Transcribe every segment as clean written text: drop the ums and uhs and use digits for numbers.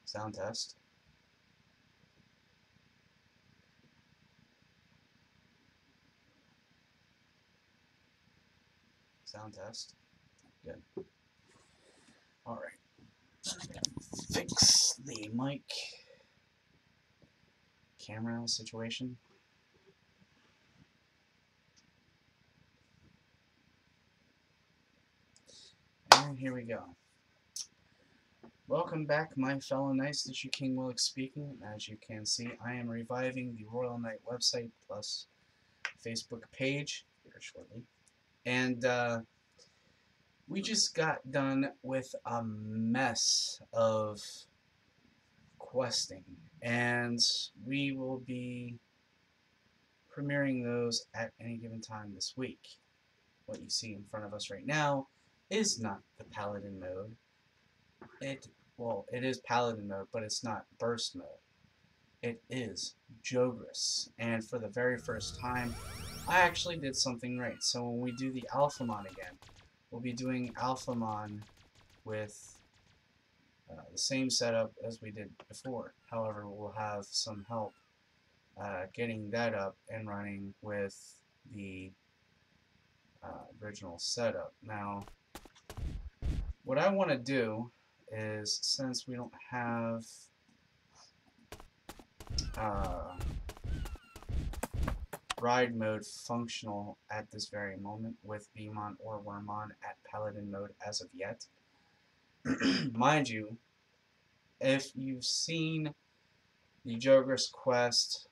Sound test. Sound test. Good. Alright. Fix the mic camera situation. And here we go. Welcome back, my fellow knights. This is King Willick speaking. As you can see, I am reviving the Royal Knight website plus Facebook page here shortly. And we just got done with a mess of questing, and we will be premiering those at any given time this week. What you see in front of us right now is not the Paladin mode. It is Paladin mode, but it's not Burst mode. It is Jogress, and for the very first time, I actually did something right. So when we do the Alphamon again, we'll be doing Alphamon with the same setup as we did before. However, we'll have some help getting that up and running with the original setup. Now, what I want to do is, since we don't have ride mode functional at this very moment with Beamon or Wormon at Paladin mode as of yet, mind you, if you've seen the Jogress quest,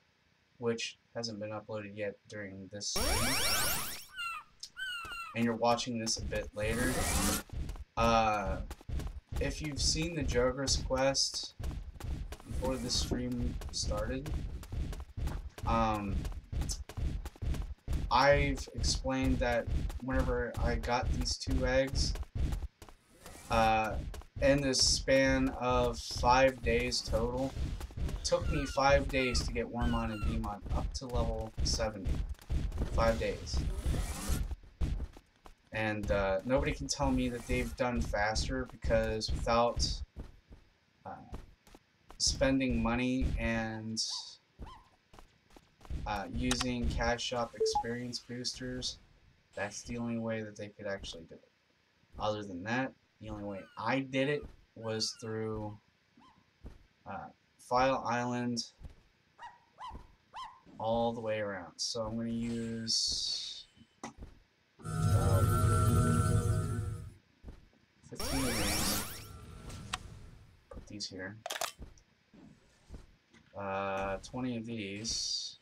which hasn't been uploaded yet during this stream, and you're watching this a bit later, if you've seen the Jogress quest before this stream started, I've explained that whenever I got these 2 eggs, in the span of 5 days total, it took me 5 days to get Wormon and Beamon up to level 70. 5 days. And nobody can tell me that they've done faster, because without spending money and using cash shop experience boosters, that's the only way that they could actually do it. Other than that, the only way I did it was through File Island all the way around. So I'm going to use 15 of these. Put these here. 20 of these.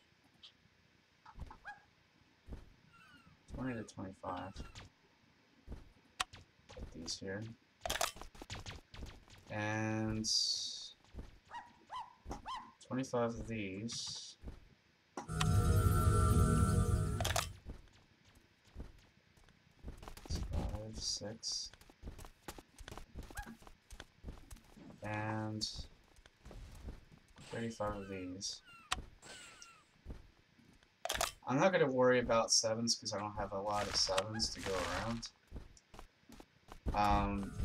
20 to 25. Put these here. And 25 of these. 5, 6. And 35 of these. I'm not going to worry about 7s because I don't have a lot of 7s to go around.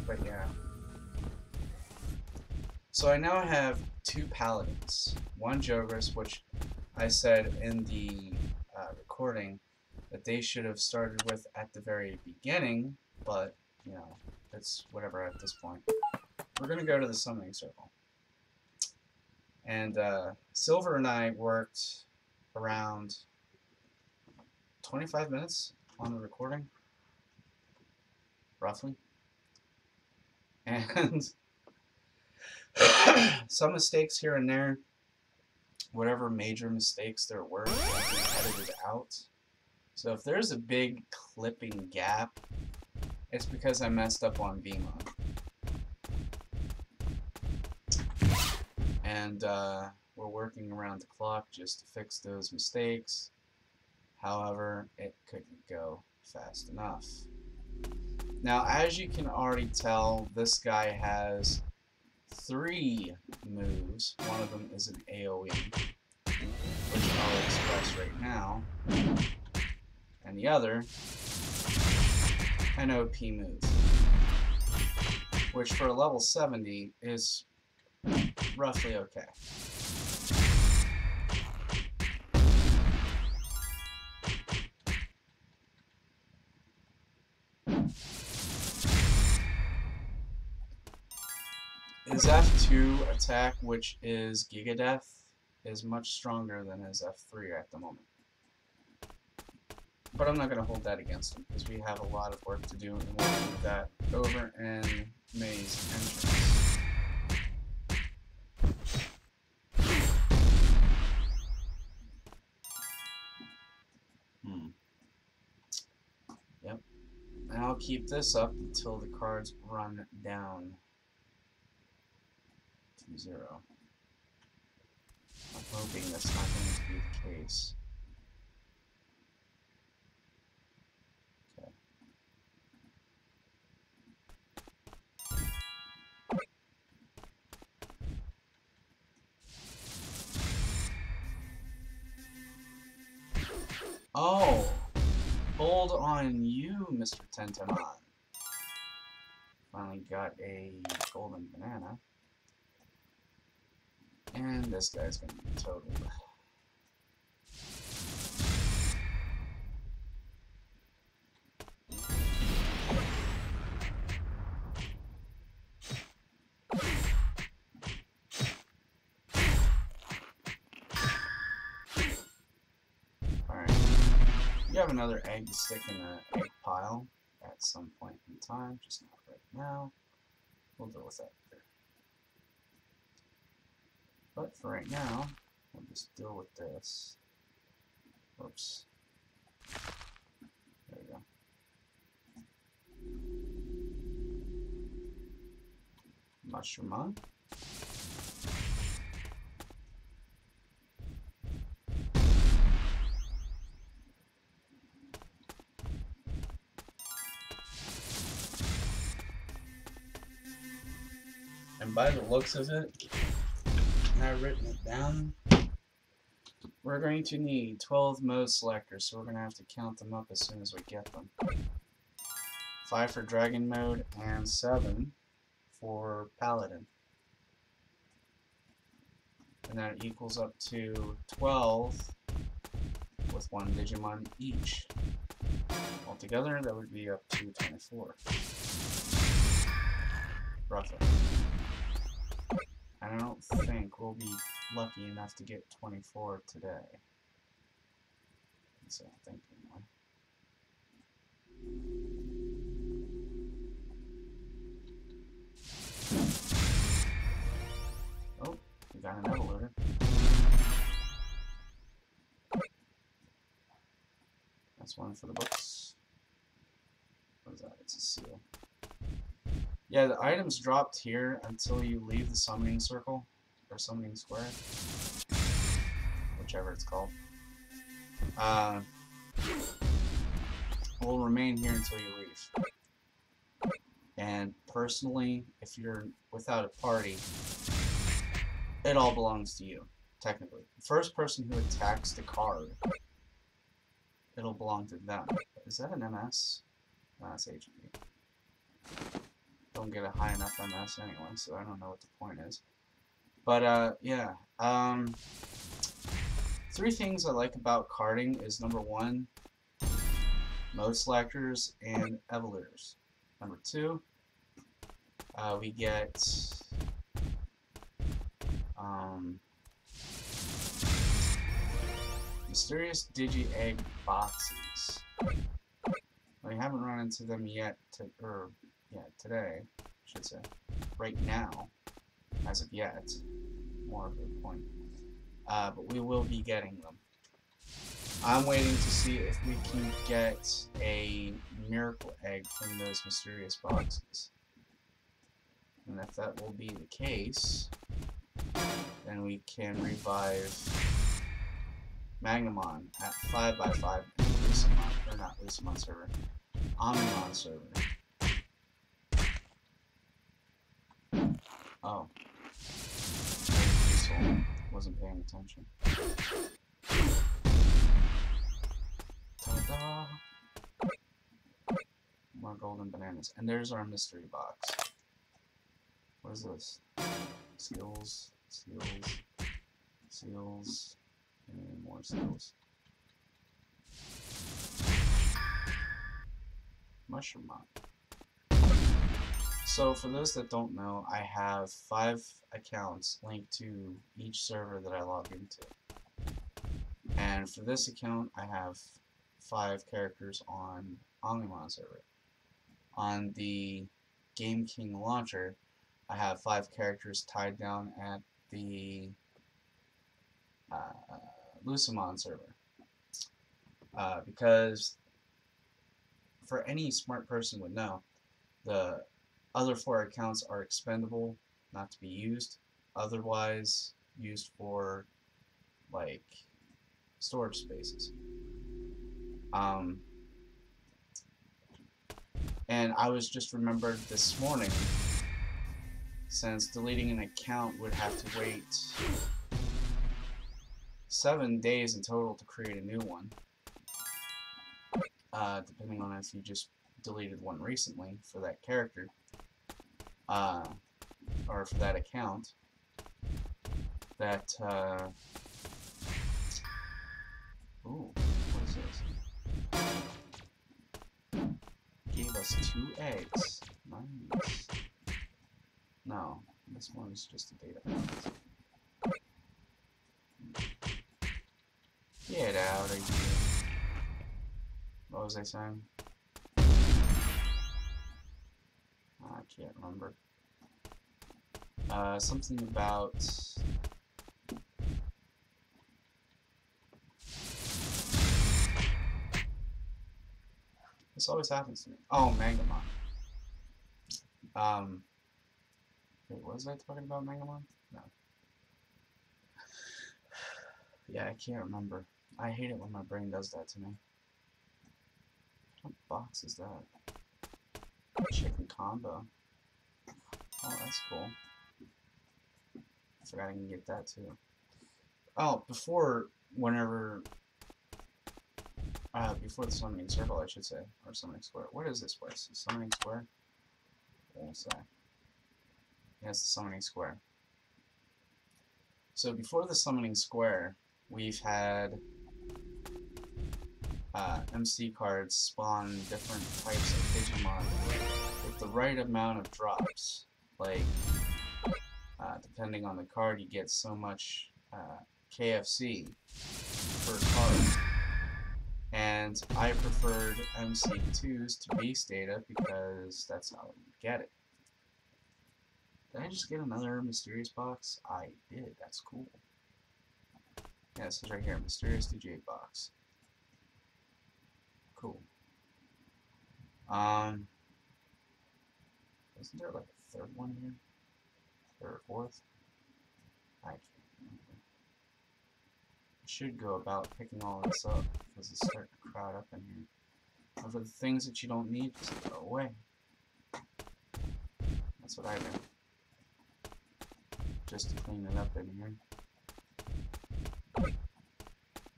But yeah. So I now have 2 Paladins. 1 Jogress, which I said in the recording that they should have started with at the very beginning, but, you know, it's whatever at this point. We're going to go to the summoning circle. And Silver and I worked around 25 minutes on the recording, roughly. And some mistakes here and there, whatever major mistakes there were, will be edited out. So if there's a big clipping gap, it's because I messed up on Beamon. And we're working around the clock just to fix those mistakes. However, it couldn't go fast enough. Now, as you can already tell, this guy has 3 moves. One of them is an AoE, which I'll express right now. And the other, an OP move, which for a level 70 is roughly okay. His F2 attack, which is Giga Death, is much stronger than his F3 at the moment. But I'm not going to hold that against him, because we have a lot of work to do, and we'll do that over in Maze entrance. Yep. And I'll keep this up until the cards run down to 0. I'm hoping that's not going to be the case. Okay. Oh! Hold on you, Mr. Tentamon. Finally got a golden banana. And this guy's gonna be totaled. Alright. You have another egg to stick in the egg pile at some point in time, just not right now. We'll deal with that later. But for right now, we'll just deal with this. Oops. There we go. Mushroom on. And by the looks of it, I've written it down. We're going to need 12 mode selectors, so we're going to have to count them up as soon as we get them. 5 for Dragon mode and 7 for Paladin. And that equals up to 12 with 1 Digimon each. Altogether, that would be up to 24. Roughly. I don't think we'll be lucky enough to get 24 today. So I think anyway. Oh, we got an evoluter. That's one for the books. What is that? It's a seal. Yeah, the items dropped here until you leave the summoning circle, or summoning square, whichever it's called. Will remain here until you leave. And personally, if you're without a party, it all belongs to you, technically. The first person who attacks the card, it'll belong to them. Is that an MS? No, that's HP. Don't get a high enough MS anyway, so I don't know what the point is. But, yeah. 3 things I like about carding is, number 1, mode selectors and evolutors. Number 2, we get mysterious Digi-Egg boxes. We haven't run into them yet, today, I should say. Right now, as of yet, more of a point. But we will be getting them. I'm waiting to see if we can get a miracle egg from those mysterious boxes. And if that will be the case, then we can revive Magnamon at 5x5 in Lucemon, or not Lucemon server, Omnimon server. Oh. Wasn't paying attention. Ta-da! More golden bananas. And there's our mystery box. What is this? Seals, seals, seals, and more seals. Mushroom Mod. So for those that don't know, I have 5 accounts linked to each server that I log into. And for this account, I have 5 characters on Digimon server. On the Game King launcher, I have 5 characters tied down at the Lucimon server. Because for any smart person would know, the other 4 accounts are expendable, not to be used, otherwise used for like storage spaces. And I was just remembered this morning, since deleting an account would have to wait 7 days in total to create a new one, depending on if you just deleted one recently for that character, or for that account, that, ooh, what is this? Gave us 2 eggs. Nice. No, this one's just a data point. Get out of here. What was I saying? I can't remember. Something about... This always happens to me. Oh, Mangamon. Wait, was I talking about Mangamon? No. Yeah, I can't remember. I hate it when my brain does that to me. What box is that? Chicken combo. Oh, that's cool. I forgot I can get that too. Oh, before the summoning circle, I should say, or summoning square. What is this place? The summoning square? I won't say. Yes, the summoning square. So before the summoning square, we've had MC cards spawn different types of Digimon with the right amount of drops. Like, depending on the card, you get so much KFC per card. And I preferred MC2s to Beast Data because that's how you get it. Did I just get another mysterious box? I did. That's cool. Yeah, this is right here. Mysterious DJ box. Cool. Isn't there like a third one here? Third or fourth? I can't remember. I should go about picking all this up because it's starting to crowd up in here. But for the things that you don't need, just throw away. That's what I do. Just to clean it up in here.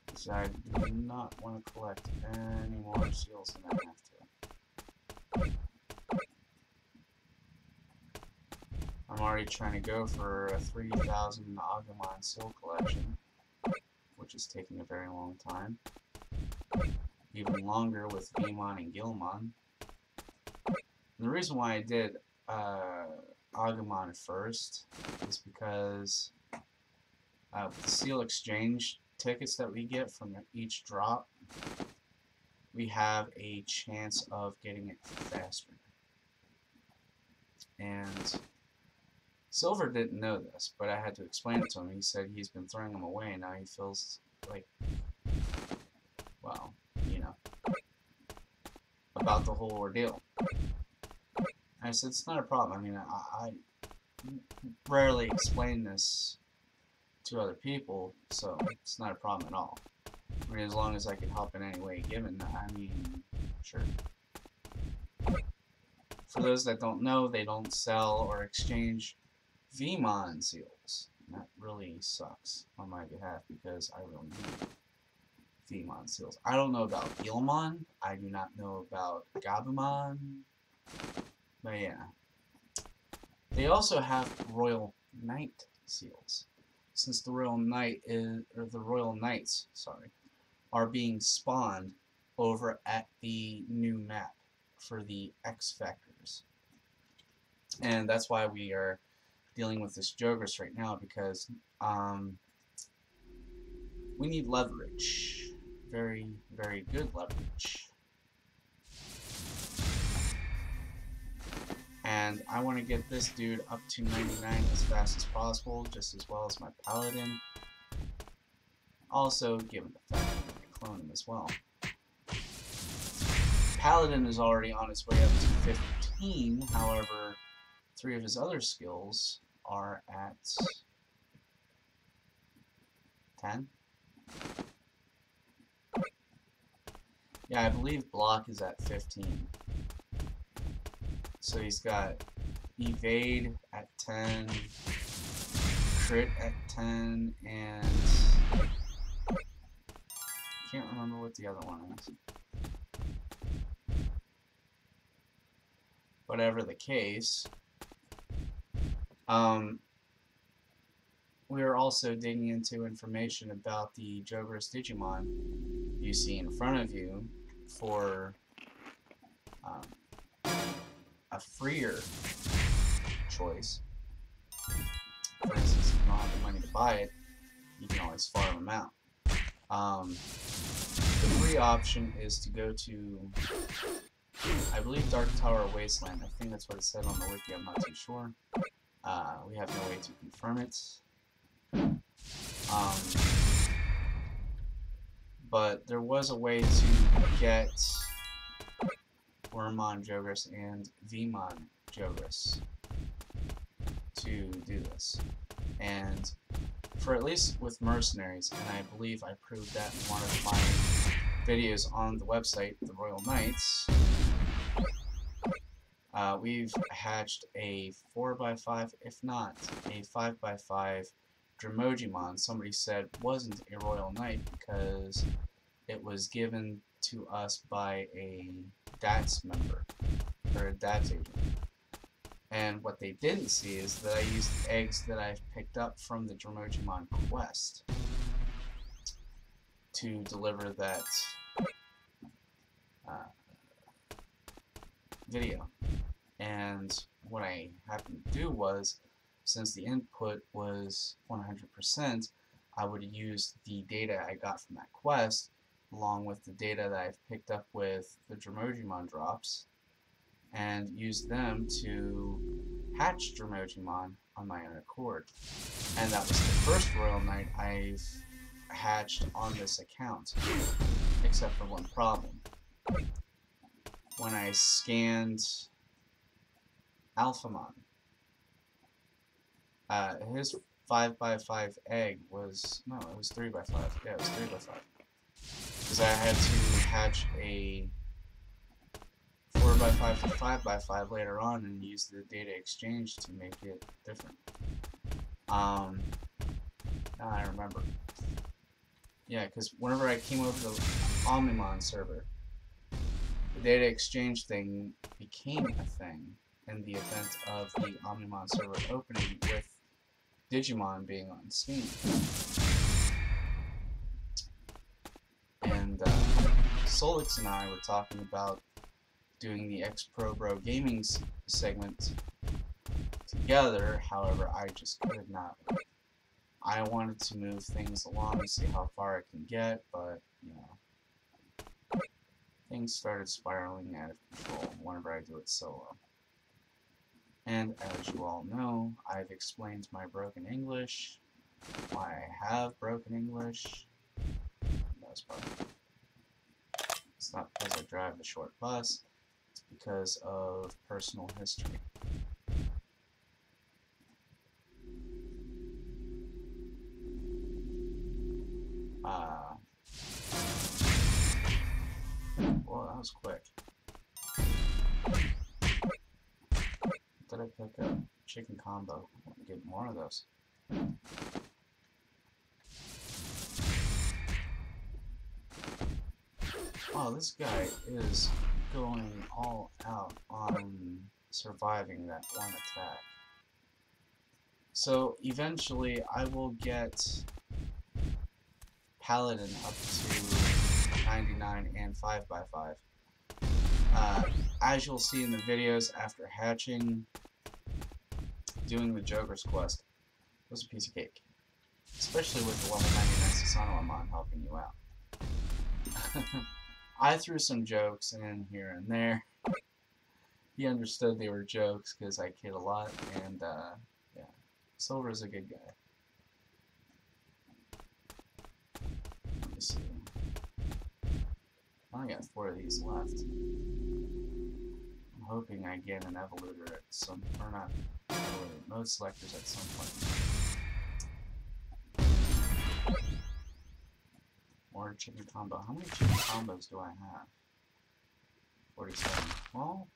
Because I do not want to collect any more seals than I have to. I'm already trying to go for a 3,000 Agumon seal collection, which is taking a very long time. Even longer with Digimon and Gilmon. And the reason why I did Agumon first is because with the seal exchange tickets that we get from each drop, we have a chance of getting it faster. And Silver didn't know this, but I had to explain it to him. He said he's been throwing them away, and now he feels like, well, you know, about the whole ordeal. I said, it's not a problem. I mean, I rarely explain this to other people, so it's not a problem at all. I mean, as long as I can help in any way given, I mean, sure. For those that don't know, they don't sell or exchange Digimon seals. That really sucks on my behalf because I really need Digimon seals. I don't know about Gilmon. I do not know about Gabumon. But yeah. They also have Royal Knight seals. Since the Royal Knight is, or the Royal Knights, sorry, are being spawned over at the new map for the X Factors. And that's why we are dealing with this Jogress right now, because we need leverage. Very, very good leverage. And I want to get this dude up to 99 as fast as possible, just as well as my Paladin. Also, given the fact that I clone him as well. Paladin is already on his way up to 15, however, 3 of his other skills are at 10. Yeah, I believe block is at 15. So he's got evade at 10, crit at 10, and can't remember what the other one is. Whatever the case, we are also digging into information about the Jogress Digimon you see in front of you for a freer choice. For instance, if you don't have the money to buy it, you can always farm them out. The free option is to go to, I believe, Dark Tower Wasteland. I think that's what it said on the wiki, I'm not too sure. We have no way to confirm it. But there was a way to get Wormmon Jogress and Vmon Jogress to do this. And for at least with mercenaries, and I believe I proved that in one of my videos on the website, the Royal Knights, we've hatched a 4x5, if not a 5x5 Digimon. Somebody said wasn't a Royal Knight because it was given to us by a DATS member, or a DATS agent. And what they didn't see is that I used the eggs that I've picked up from the Digimon quest to deliver that video. And what I happened to do was, since the input was 100%, I would use the data I got from that quest along with the data that I've picked up with the Digimon drops and use them to hatch Digimon on my own accord. And that was the first Royal Knight I've hatched on this account, except for one problem. When I scanned Alphamon, his 5x5 egg was, no, it was 3x5. Yeah, it was 3x5. Because I had to hatch a 4x5 to 5x5 later on and use the data exchange to make it different. Now I remember. Yeah, because whenever I came over to the Omnimon server, the data exchange thing became a thing in the event of the Omnimon server opening with Digimon being on Steam. And Solix and I were talking about doing the X Pro Bro Gaming segment together, however, I just could not. I wanted to move things along and see how far I can get, but, you know, things started spiraling out of control whenever I do it solo. And as you all know, I've explained my broken English, why I have broken English. That's part. It's not because I drive the short bus, it's because of personal history. Well, that was quick. Did I pick up chicken combo? I want to get more of those. Oh, this guy is going all out on surviving that one attack. So eventually I will get Paladin up to 99 and 5x5. As you'll see in the videos after hatching, doing the Jogress quest was a piece of cake. Especially with the level 99 Susanoo helping you out. I threw some jokes in here and there. He understood they were jokes because I kid a lot, and yeah, Silver's a good guy. Let me see. I only got 4 of these left. I'm hoping I get an evolutor at some, or not evolutor, mode selectors at some point. More chicken combo. How many chicken combos do I have? 47. Well,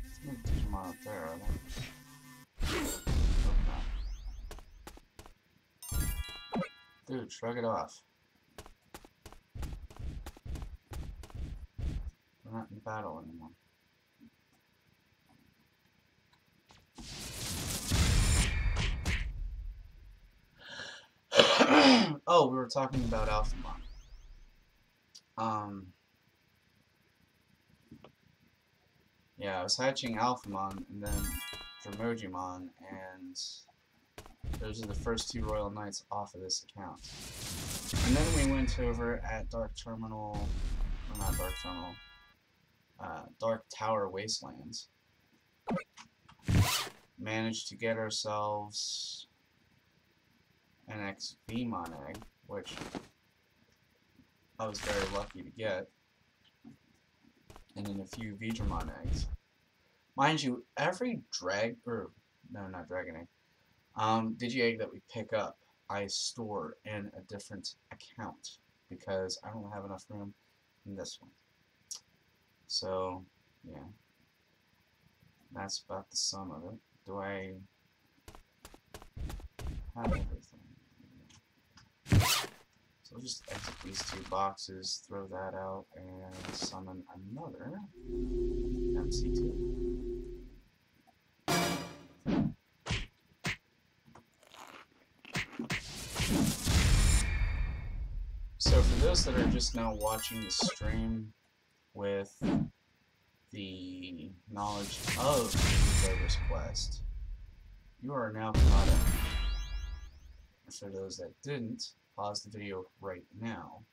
there's no Digimon up there, are there? Okay. Dude, shrug it off. We're not in battle anymore. Oh, we were talking about Alphamon. Yeah, I was hatching Alphamon and then Dromogimon, and those are the first 2 Royal Knights off of this account. And then we went over at Dark Terminal, or not Dark Terminal, Dark Tower Wastelands. Managed to get ourselves an XVmon egg, which I was very lucky to get, and then a few Digimon eggs. Mind you, every dragon egg, Digi-egg that we pick up, I store in a different account because I don't have enough room in this one. So, yeah, that's about the sum of it. Do I have everything? So I'll just exit these 2 boxes, throw that out, and summon another MC2. So for those that are just now watching the stream with the knowledge of the Jogress quest, you are now caught up. For those that didn't, pause the video right now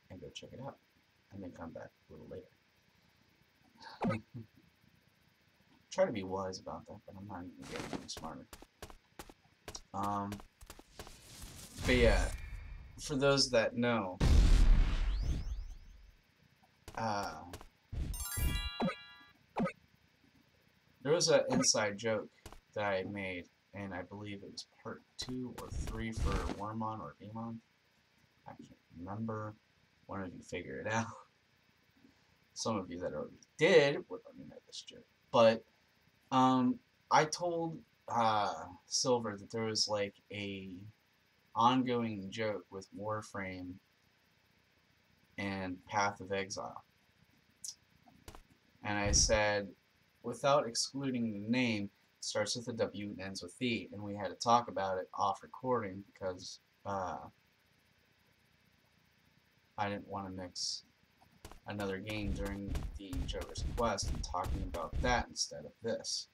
and go check it out, and then come back a little later. Try to be wise about that, but I'm not even getting any smarter. But yeah, for those that know, there was an inside joke that I made, and I believe it was part 2 or 3 for Wormmon or Demon. I can't remember. One of you figure it out. Some of you that already did would let me know this joke. But I told Silver that there was like a ongoing joke with Warframe and Path of Exile. And I said, without excluding the name, it starts with a W and ends with E. And we had to talk about it off recording because I didn't want to mix another game during the Jogress quest and talking about that instead of this.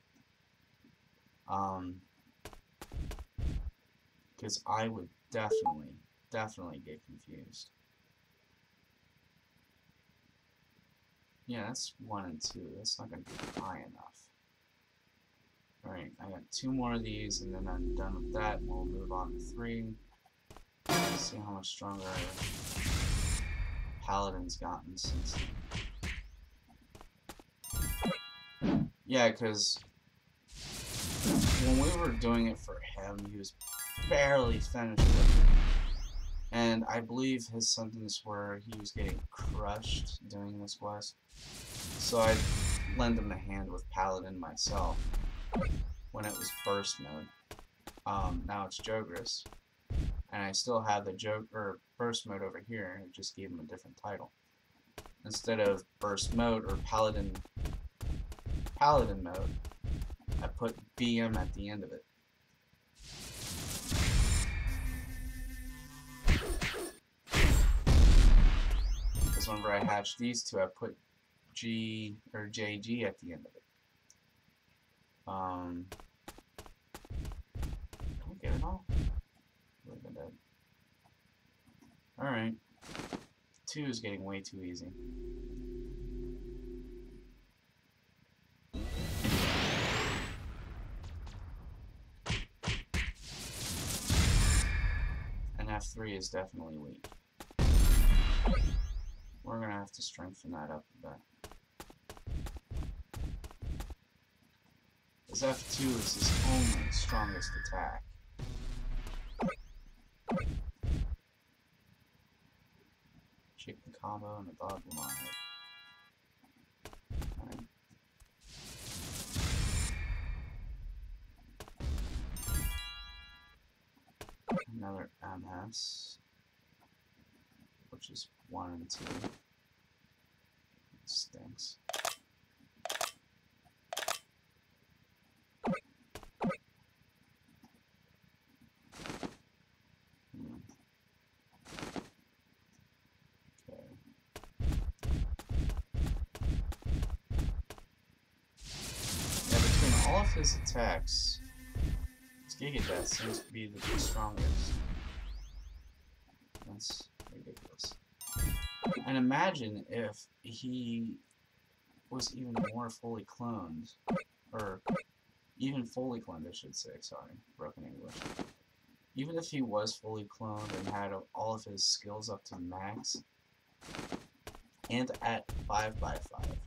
Because I would definitely get confused. Yeah, that's 1 and 2. That's not going to be high enough. Alright, I got 2 more of these, and then I'm done with that, and we'll move on to 3. See how much stronger Paladin's gotten since then. Yeah, because when we were doing it for him, he was barely finished with it. And I believe his sentence where he was getting crushed doing this quest. So I lent him a hand with Paladin myself when it was burst mode. Now it's Jogress. And I still have the burst mode over here, and it just gave him a different title. instead of burst mode or paladin mode, I put BM at the end of it. Because whenever I hatch these two, I put G or JG at the end of it. Can we get it all? Alright. 2 is getting way too easy. And F3 is definitely weak. We're gonna have to strengthen that up a bit. Because F2 is his only strongest attack. Chicken combo and a Digimon Maze. Alright. Another MS, which is 1 and 2. It stinks. All of his attacks, his Giga Death seems to be the strongest. That's ridiculous. And imagine if he was even more fully cloned, or even fully cloned, I should say, sorry, broken English. Even if he was fully cloned and had all of his skills up to max, and at 5x5,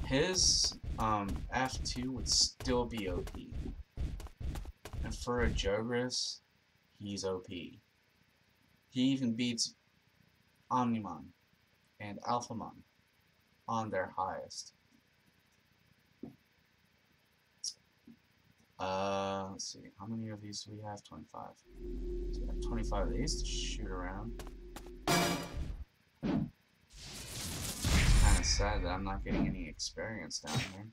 his F2 would still be OP. And for a Jogress, he's OP. He even beats Omnimon and Alphamon on their highest. Let's see, how many of these do we have? 25. So we have 25 of these to shoot around. Kinda sad that I'm not getting any experience down here.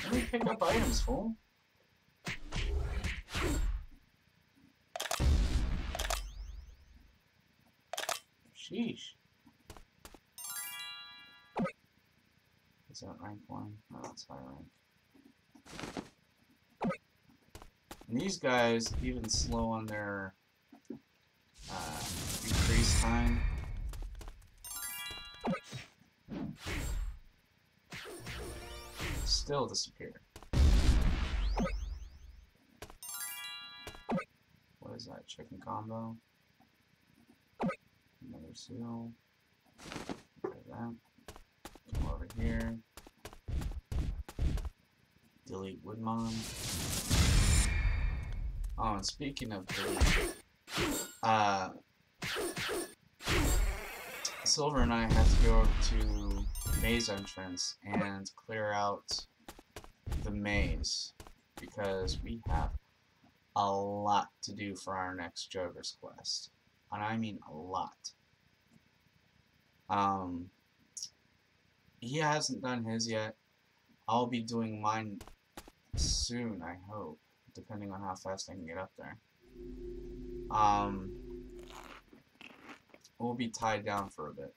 Let me pick up items, fool. Sheesh. Is that rank 1? No, that's high rank. And these guys, even slow on their increase time, still disappear. What is that? Chicken combo? Another seal. Look at that. Come over here. Delete Woodmon. Oh, and speaking of delete, Silver and I have to go over to Maze entrance and clear out the maze because we have a lot to do for our next Jogress quest. And I mean a lot. He hasn't done his yet. I'll be doing mine soon, I hope, depending on how fast I can get up there. We'll be tied down for a bit.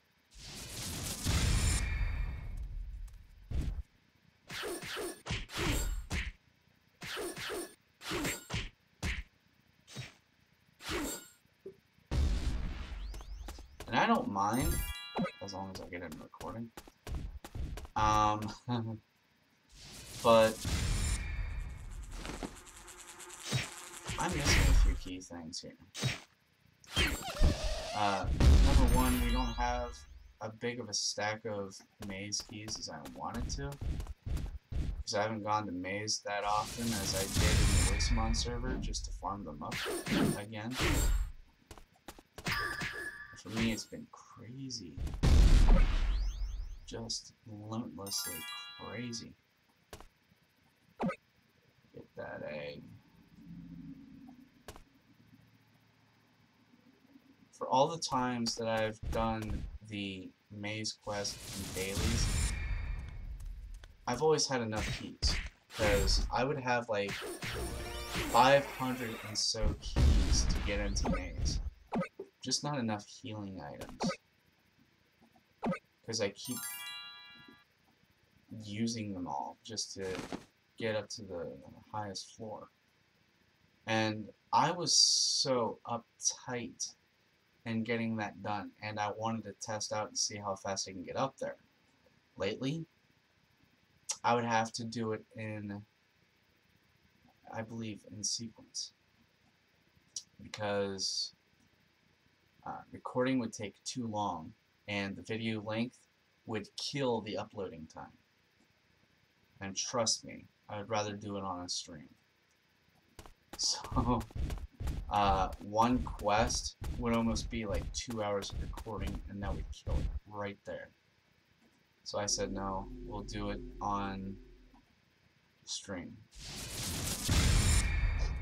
And I don't mind, as long as I get it in recording. But I'm missing a few key things here. Number one, we don't have a big of a stack of maze keys as I wanted to. Because I haven't gone to maze that often as I did in the Digimon server, just to farm them up again. For me, it's been crazy. Just limitlessly crazy. that egg. For all the times that I've done the maze quest and dailies, I've always had enough keys. Because I would have like 500 and so keys to get into maze. Just not enough healing items. Because I keep using them all just to get up to the highest floor. And I was so uptight in getting that done, and I wanted to test out and see how fast I can get up there. Lately, I would have to do it in, I believe, in sequence. Because recording would take too long, and the video length would kill the uploading time. And trust me, I would rather do it on a stream. So, one quest would almost be like 2 hours of recording, and that would kill it right there. So I said, no, we'll do it on stream.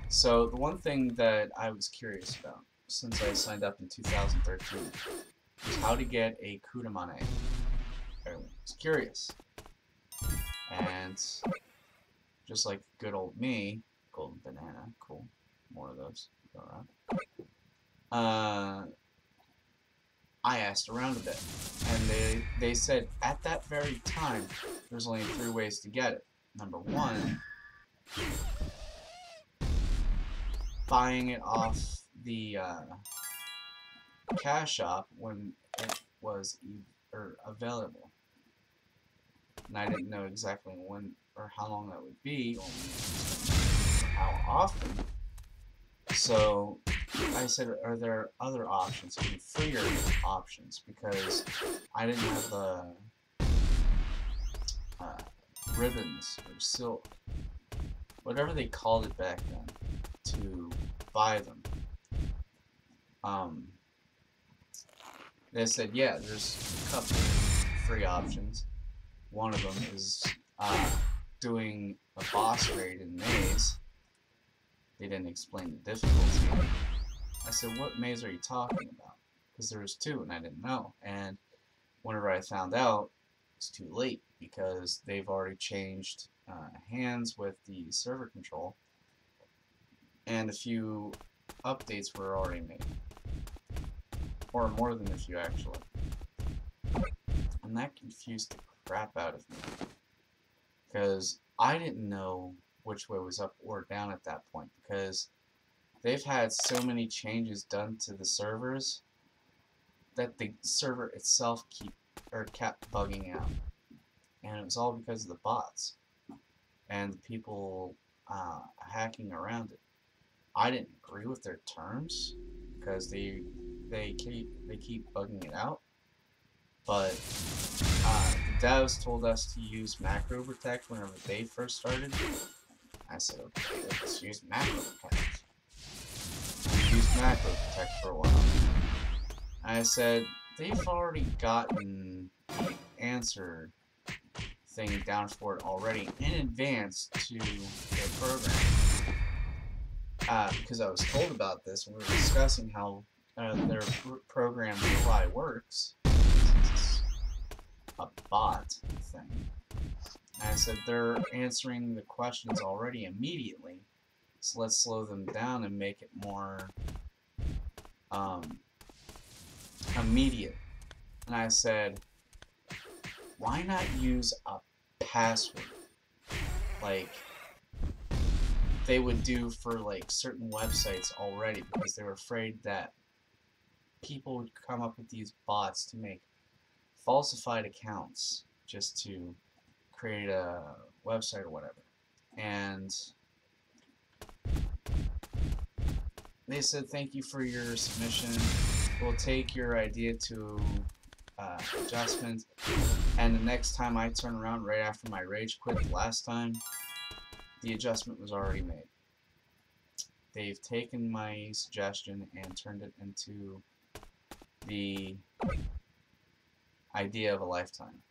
So the one thing that I was curious about, since I signed up in 2013, was how to get a Digimon Maze. I was curious. And just like good old me, golden banana, cool, more of those go around. I asked around a bit, and they said at that very time there's only 3 ways to get it. Number 1, buying it off the cash shop when it was available. And I didn't know exactly when or how long that would be, or how often. So I said, are there other options, even freer options? Because I didn't have the ribbons or silk, whatever they called it back then, to buy them. They said, yeah, there's a couple free options. One of them is doing a boss raid in Maze. They didn't explain the difficulty. I said, what maze are you talking about? Because there was 2 and I didn't know. And whenever I found out, it's too late because they've already changed hands with the server control, and a few updates were already made, or more than a few actually. And that confused the crap out of me because I didn't know which way was up or down at that point, because they've had so many changes done to the servers that the server itself kept bugging out, and it was all because of the bots and the people hacking around it. I didn't agree with their terms because they keep bugging it out, but the devs told us to use macro protect whenever they first started. I said, okay, let's use macro protect. We used macro protect for a while. I said, they've already gotten the answer thing down for it already in advance to their program. Because I was told about this, and we were discussing how their program UI works. It's a bot thing. And I said, they're answering the questions already immediately, so let's slow them down and make it more immediate. And I said, why not use a password like they would do for like certain websites already, because they were afraid that people would come up with these bots to make falsified accounts just to create a website or whatever. And they said, thank you for your submission. We'll take your idea to adjustment. And the next time I turn around, right after my rage quit last time, the adjustment was already made. They've taken my suggestion and turned it into the idea of a lifetime.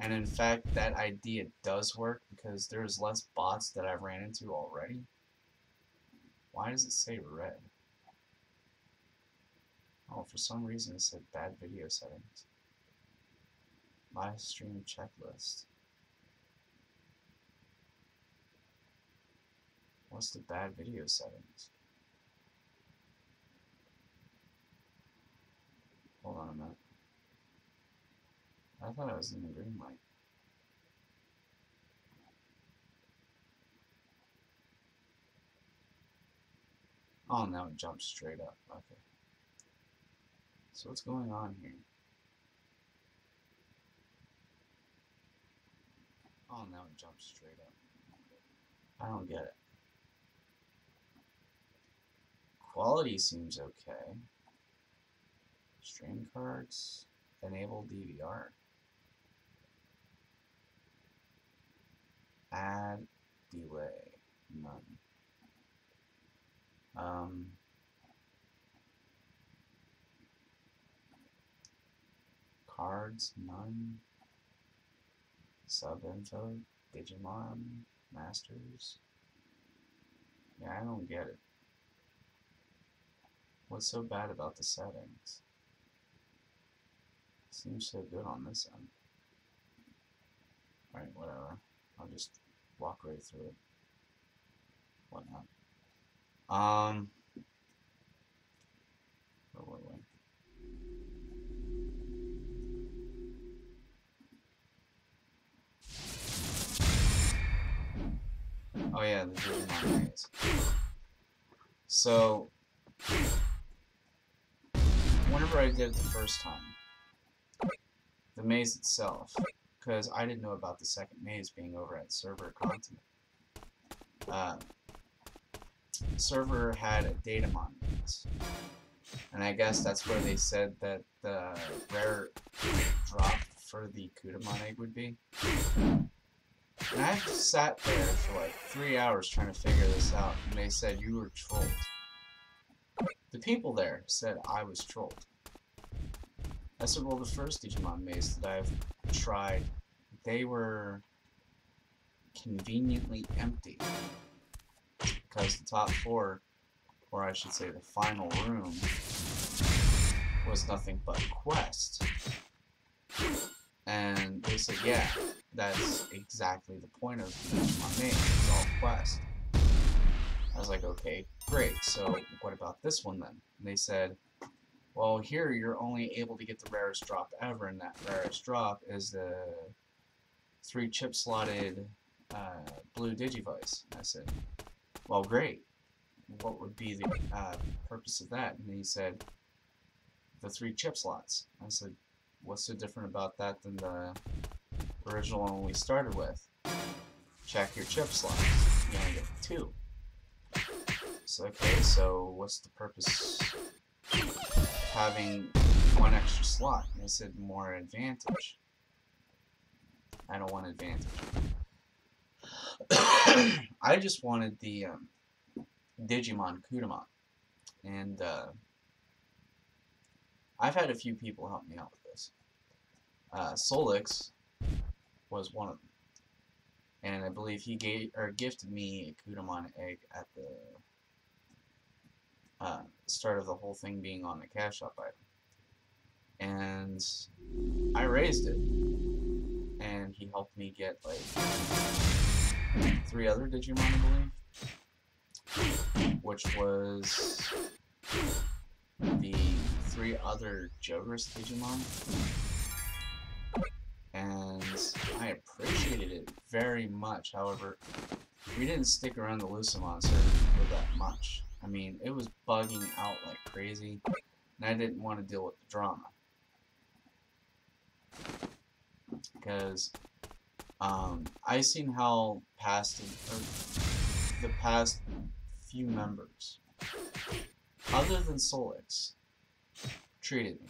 And in fact, that idea does work because there's less bots that I've ran into already. Why does it say red? Oh, for some reason it said bad video settings. Live stream checklist. What's the bad video settings? Hold on a minute. I thought I was in the green light. Oh, now it jumps straight up. Okay. So what's going on here? Oh, now it jumps straight up. I don't get it. Quality seems okay. Stream cards. Enable DVR. Add delay. None. Cards, none. Sub info, Digimon, Masters. Yeah, I don't get it. What's so bad about the settings? Seems so good on this end. Alright, whatever. I'll just walk right through it. Whatnot. Where were we? Oh yeah, the Digimon Maze. So, whenever I did it the first time, the maze itself, because I didn't know about the second maze being over at Server Continent. Server had a Datamon maze, and I guess that's where they said that the rare drop for the Kudamon egg would be. And I sat there for like 3 hours trying to figure this out, and they said you were trolled. The people there said I was trolled. I said, well, the first Digimon Maze that I've tried, they were conveniently empty. Because the top floor, or I should say the final room, was nothing but quest. And they said, yeah, that's exactly the point of Digimon Maze, it's all quest. I was like, okay, great, so what about this one then? And they said, well, here you're only able to get the rarest drop ever, and that rarest drop is the 3 chip slotted blue Digivice. And I said, well, great. What would be the purpose of that? And he said, the 3 chip slots. I said, what's so different about that than the original one we started with? Check your chip slots. You only get 2. So, okay, so what's the purpose of having 1 extra slot? And they said, more advantage. I don't want advantage. I just wanted the Digimon Kudamon. And I've had a few people help me out with this. Solix was one of them. And I believe he gifted me a Kudamon egg at the start of the whole thing being on the cash shop item. And I raised it. And he helped me get like 3 other Digimon, I believe. Which was the 3 other Jogress Digimon. And I appreciated it very much. However, we didn't stick around the Lucemon server for that much. I mean, it was bugging out like crazy, and I didn't want to deal with the drama. Because I seen how the past few members, other than Solix, treated me,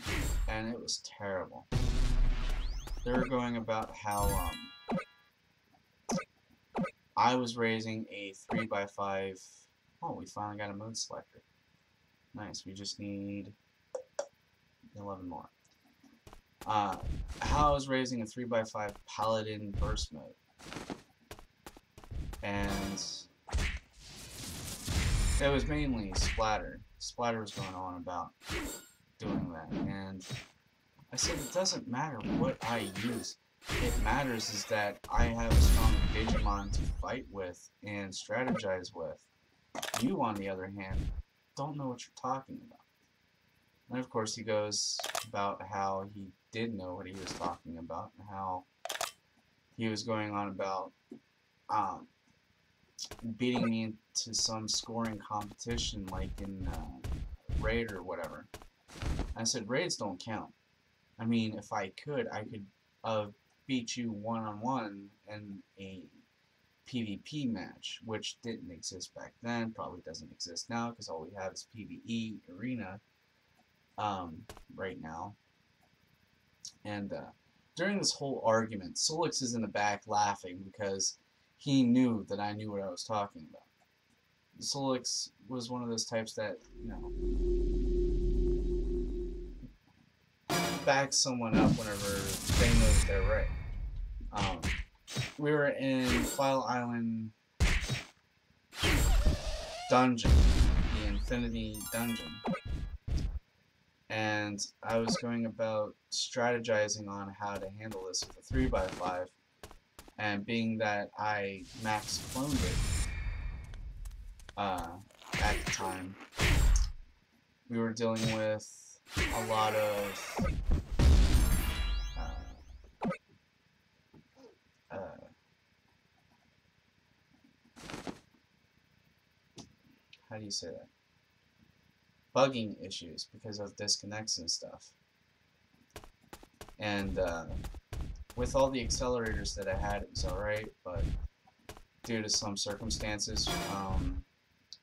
and it was terrible. They were going about how I was raising a 3x5. Oh, we finally got a mode selector. Nice. We just need 11 more. how I was raising a 3x5 Paladin burst mode. And it was mainly Splatter. Splatter was going on about doing that. And I said, it doesn't matter what I use. It matters is that I have a strong Digimon to fight with and strategize with. You, on the other hand, don't know what you're talking about. And of course he goes about how he did know what he was talking about, and how he was going on about beating me into some scoring competition like in Raid or whatever. I said, raids don't count. I mean, if I could beat you one-on-one in a PvP match, which didn't exist back then, probably doesn't exist now, because all we have is PvE Arena right now. And during this whole argument, Solix is in the back laughing because he knew that I knew what I was talking about. Solix was one of those types that, you know, back someone up whenever they know that they're right. We were in File Island Dungeon, the Infinity Dungeon, and I was going about strategizing on how to handle this with a 3x5, and being that I max cloned it at the time, we were dealing with a lot of how do you say that? Bugging issues because of disconnects and stuff. And with all the accelerators that I had, it was alright, but due to some circumstances,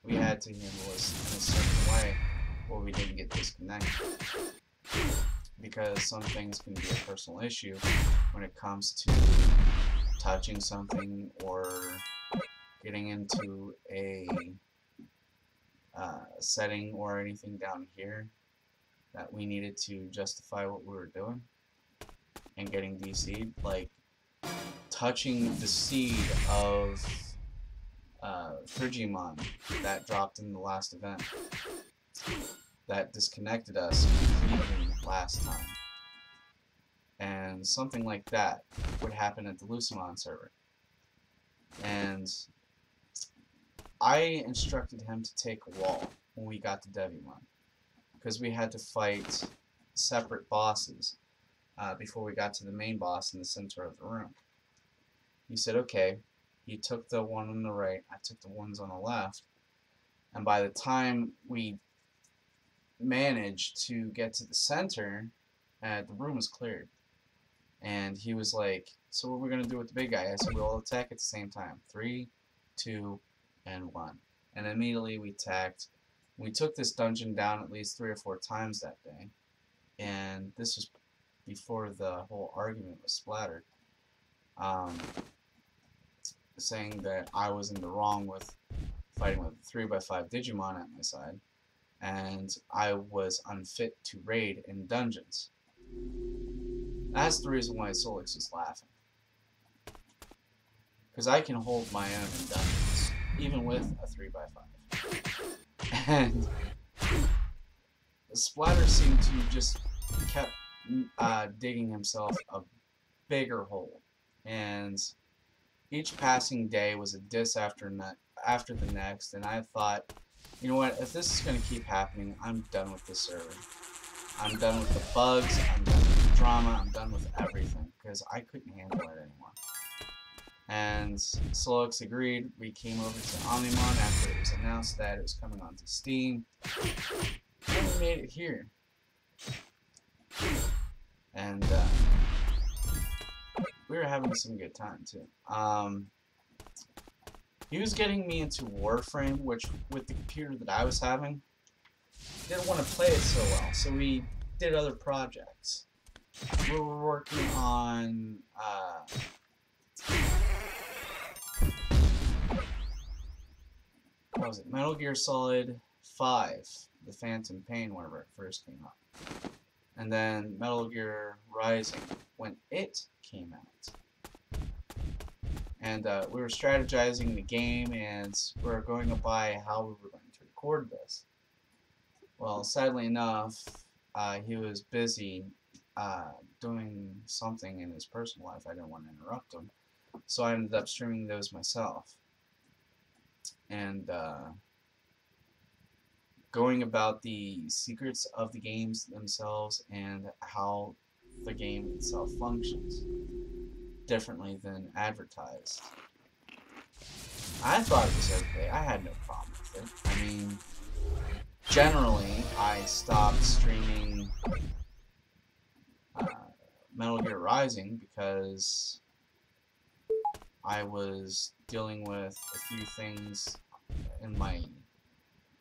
we had to handle this in a certain way where we didn't get disconnected. Because some things can be a personal issue when it comes to touching something or getting into a setting or anything down here that we needed to justify what we were doing and getting DC'd, like touching the seed of Digimon that dropped in the last event that disconnected us completely last time. And something like that would happen at the Lucimon server. And I instructed him to take a wall when we got to Devimon, because we had to fight separate bosses before we got to the main boss in the center of the room. He said, okay. He took the one on the right, I took the ones on the left, and by the time we managed to get to the center, the room was cleared. And he was like, so what are we going to do with the big guy? I said, we'll all attack at the same time. 3, 2, and 1. And immediately we attacked. We took this dungeon down at least 3 or 4 times that day. And this was before the whole argument was splattered. Saying that I was in the wrong with fighting with 3x5 Digimon at my side. And I was unfit to raid in dungeons. That's the reason why Solix is laughing. Because I can hold my own in dungeons, even with a 3x5. And the Splatter seemed to just kept digging himself a bigger hole. And each passing day was a diss after the next, and I thought, you know what, if this is going to keep happening, I'm done with this server. I'm done with the bugs, I'm done with the drama, I'm done with everything, because I couldn't handle it anymore. And Solix agreed. We came over to Omnimon after it was announced that it was coming onto Steam. And we made it here. And we were having some good time too. He was getting me into Warframe, which with the computer that I was having, didn't want to play it so well. So we did other projects. We were working on what was it? Metal Gear Solid 5, The Phantom Pain, whenever it first came up. And then Metal Gear Rising, when it came out. And we were strategizing the game, and we were going by how we were going to record this. Well, sadly enough, he was busy doing something in his personal life. I didn't want to interrupt him, so I ended up streaming those myself. And going about the secrets of the games themselves and how the game itself functions differently than advertised. I thought it was okay. I had no problem with it. I mean, generally, I stopped streaming Metal Gear Rising because I was dealing with a few things in my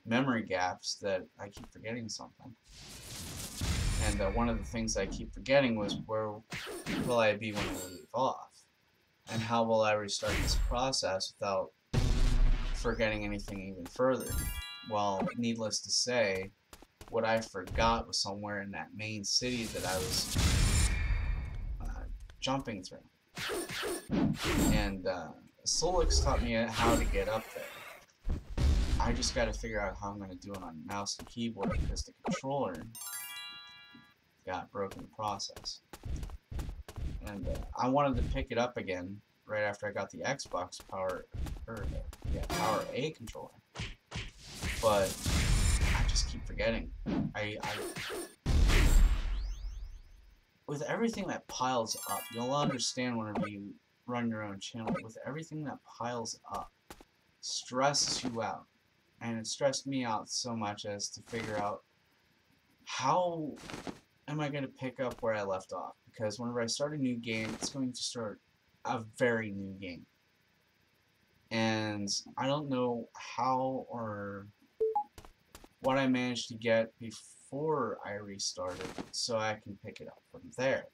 memory gaps that I keep forgetting something. And one of the things I keep forgetting was where will I be when I leave off? And how will I restart this process without forgetting anything even further? Well, needless to say, what I forgot was somewhere in that main city that I was jumping through. And Solix taught me how to get up there. I just got to figure out how I'm going to do it on mouse and keyboard because the controller got broken in the process. And I wanted to pick it up again right after I got the Xbox Power A controller. But I just keep forgetting. With everything that piles up, you'll understand whenever you run your own channel. With everything that piles up, stresses you out. And it stressed me out so much as to figure out how am I going to pick up where I left off. Because whenever I start a new game, it's going to start a very new game. And I don't know how or what I managed to get before I restarted so I can pick it up from there.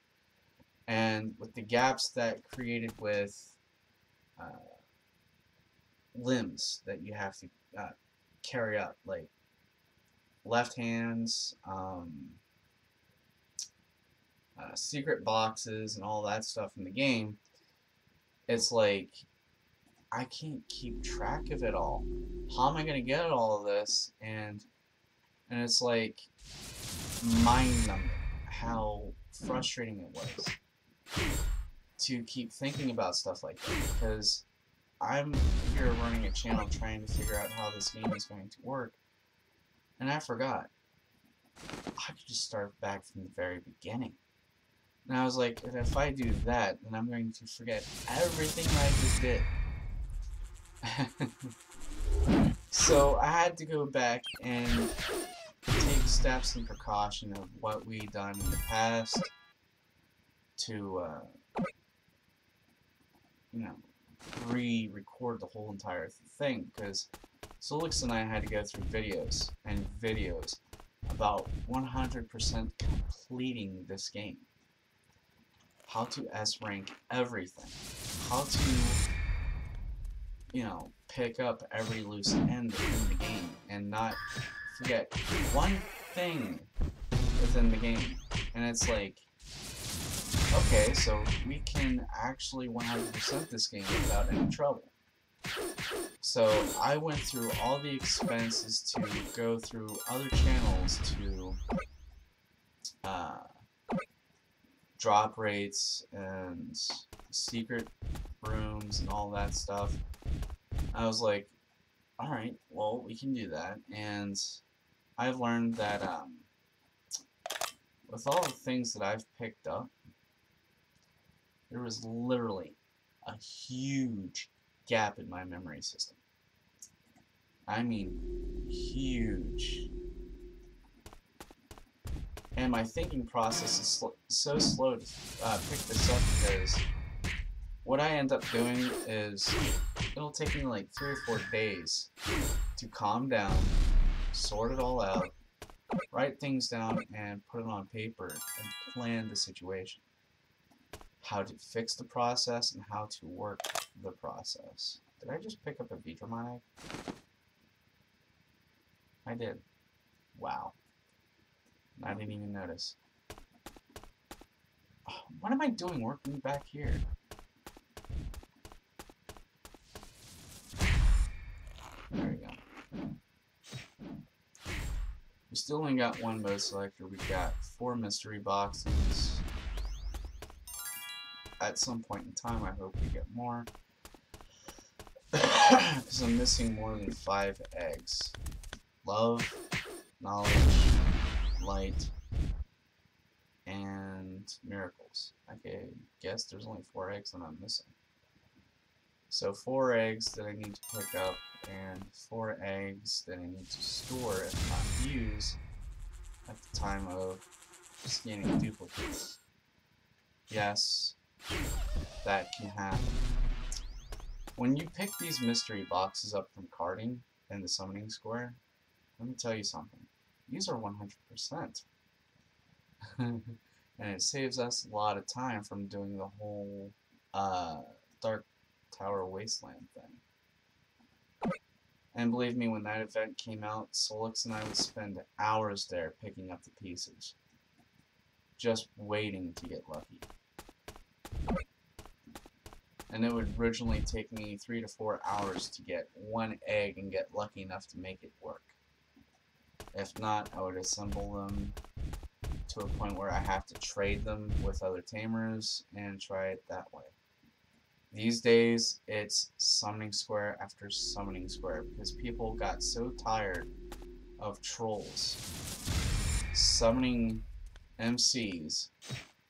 And with the gaps that created with limbs that you have to carry up, like left hands, secret boxes, and all that stuff in the game, it's like I can't keep track of it all. How am I going to get all of this? And it's like mind-numbing how frustrating it was to keep thinking about stuff like that, because I'm here running a channel trying to figure out how this game is going to work, and I forgot. I could just start back from the very beginning. And I was like, if I do that, then I'm going to forget everything I just did. So I had to go back and take steps and precaution of what we'd done in the past to, you know, re-record the whole entire thing, because Solix and I had to go through videos and videos about 100% completing this game. How to S-rank everything. How to, you know, pick up every loose end in the game and not forget one thing within the game. And it's like, okay, so we can actually 100% this game without any trouble. So I went through all the expenses to go through other channels to drop rates and secret rooms and all that stuff. I was like, alright, well, we can do that. And I've learned that with all the things that I've picked up, there was literally a huge gap in my memory system. I mean, huge. And my thinking process is so slow to pick this up, because what I end up doing is it'll take me like 3 or 4 days to calm down, sort it all out, write things down, and put it on paper and plan the situation. How to fix the process and how to work the process. Did I just pick up a Digimon? I did. Wow. I didn't even notice. What am I doing working back here? There we go. We still only got one mode selector. We got 4 mystery boxes. At some point in time, I hope we get more. Because I'm missing more than 5 eggs. Love, knowledge, light, and miracles. I guess there's only 4 eggs that I'm missing. So 4 eggs that I need to pick up, and 4 eggs that I need to store, if not use, at the time of scanning duplicates. Yes, that can happen. When you pick these mystery boxes up from carding in the summoning square, let me tell you something. These are 100%. And it saves us a lot of time from doing the whole Dark Tower Wasteland thing. And believe me, when that event came out, Solix and I would spend hours there picking up the pieces. Just waiting to get lucky. And it would originally take me 3 to 4 hours to get 1 egg and get lucky enough to make it work. If not, I would assemble them to a point where I have to trade them with other tamers and try it that way. These days, it's summoning square after summoning square because people got so tired of trolls summoning MCs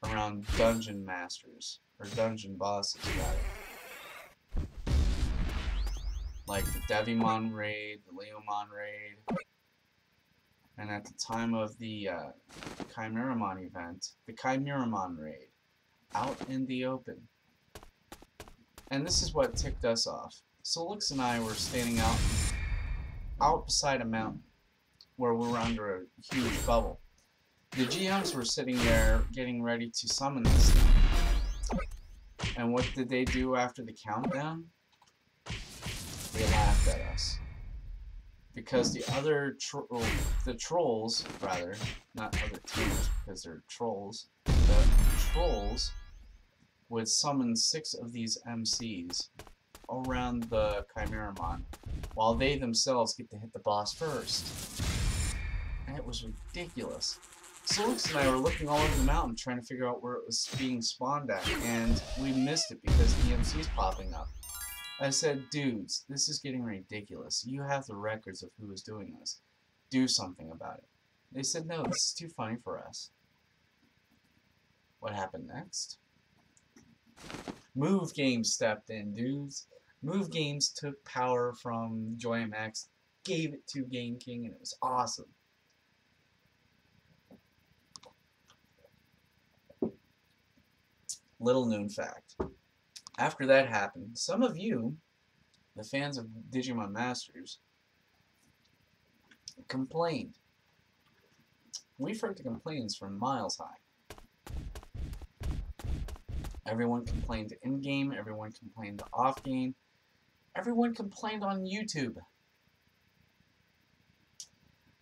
around dungeon masters, or dungeon bosses, rather. Like the Digimon raid, the Leomon raid, and at the time of the Chimeramon event, the Chimeramon raid, out in the open. And this is what ticked us off. Solix and I were standing out beside a mountain where we were under a huge bubble. The GMs were sitting there getting ready to summon this thing. And what did they do after the countdown? They laughed at us. Because the other trolls, rather, not other teams because they're trolls, the trolls would summon 6 of these MCs around the Chimeramon, while they themselves get to hit the boss first. And it was ridiculous. Solix and I were looking all over the mountain trying to figure out where it was being spawned at, and we missed it because the MC's popping up. I said, dudes, this is getting ridiculous. You have the records of who is doing this. Do something about it. They said, no, this is too funny for us. What happened next? Move Games stepped in, dudes. Move Games took power from JoyMax, gave it to Game King, and it was awesome. Little known fact. After that happened, some of you, the fans of Digimon Masters, complained. We've heard the complaints from miles high. Everyone complained in-game, everyone complained off-game, everyone complained on YouTube.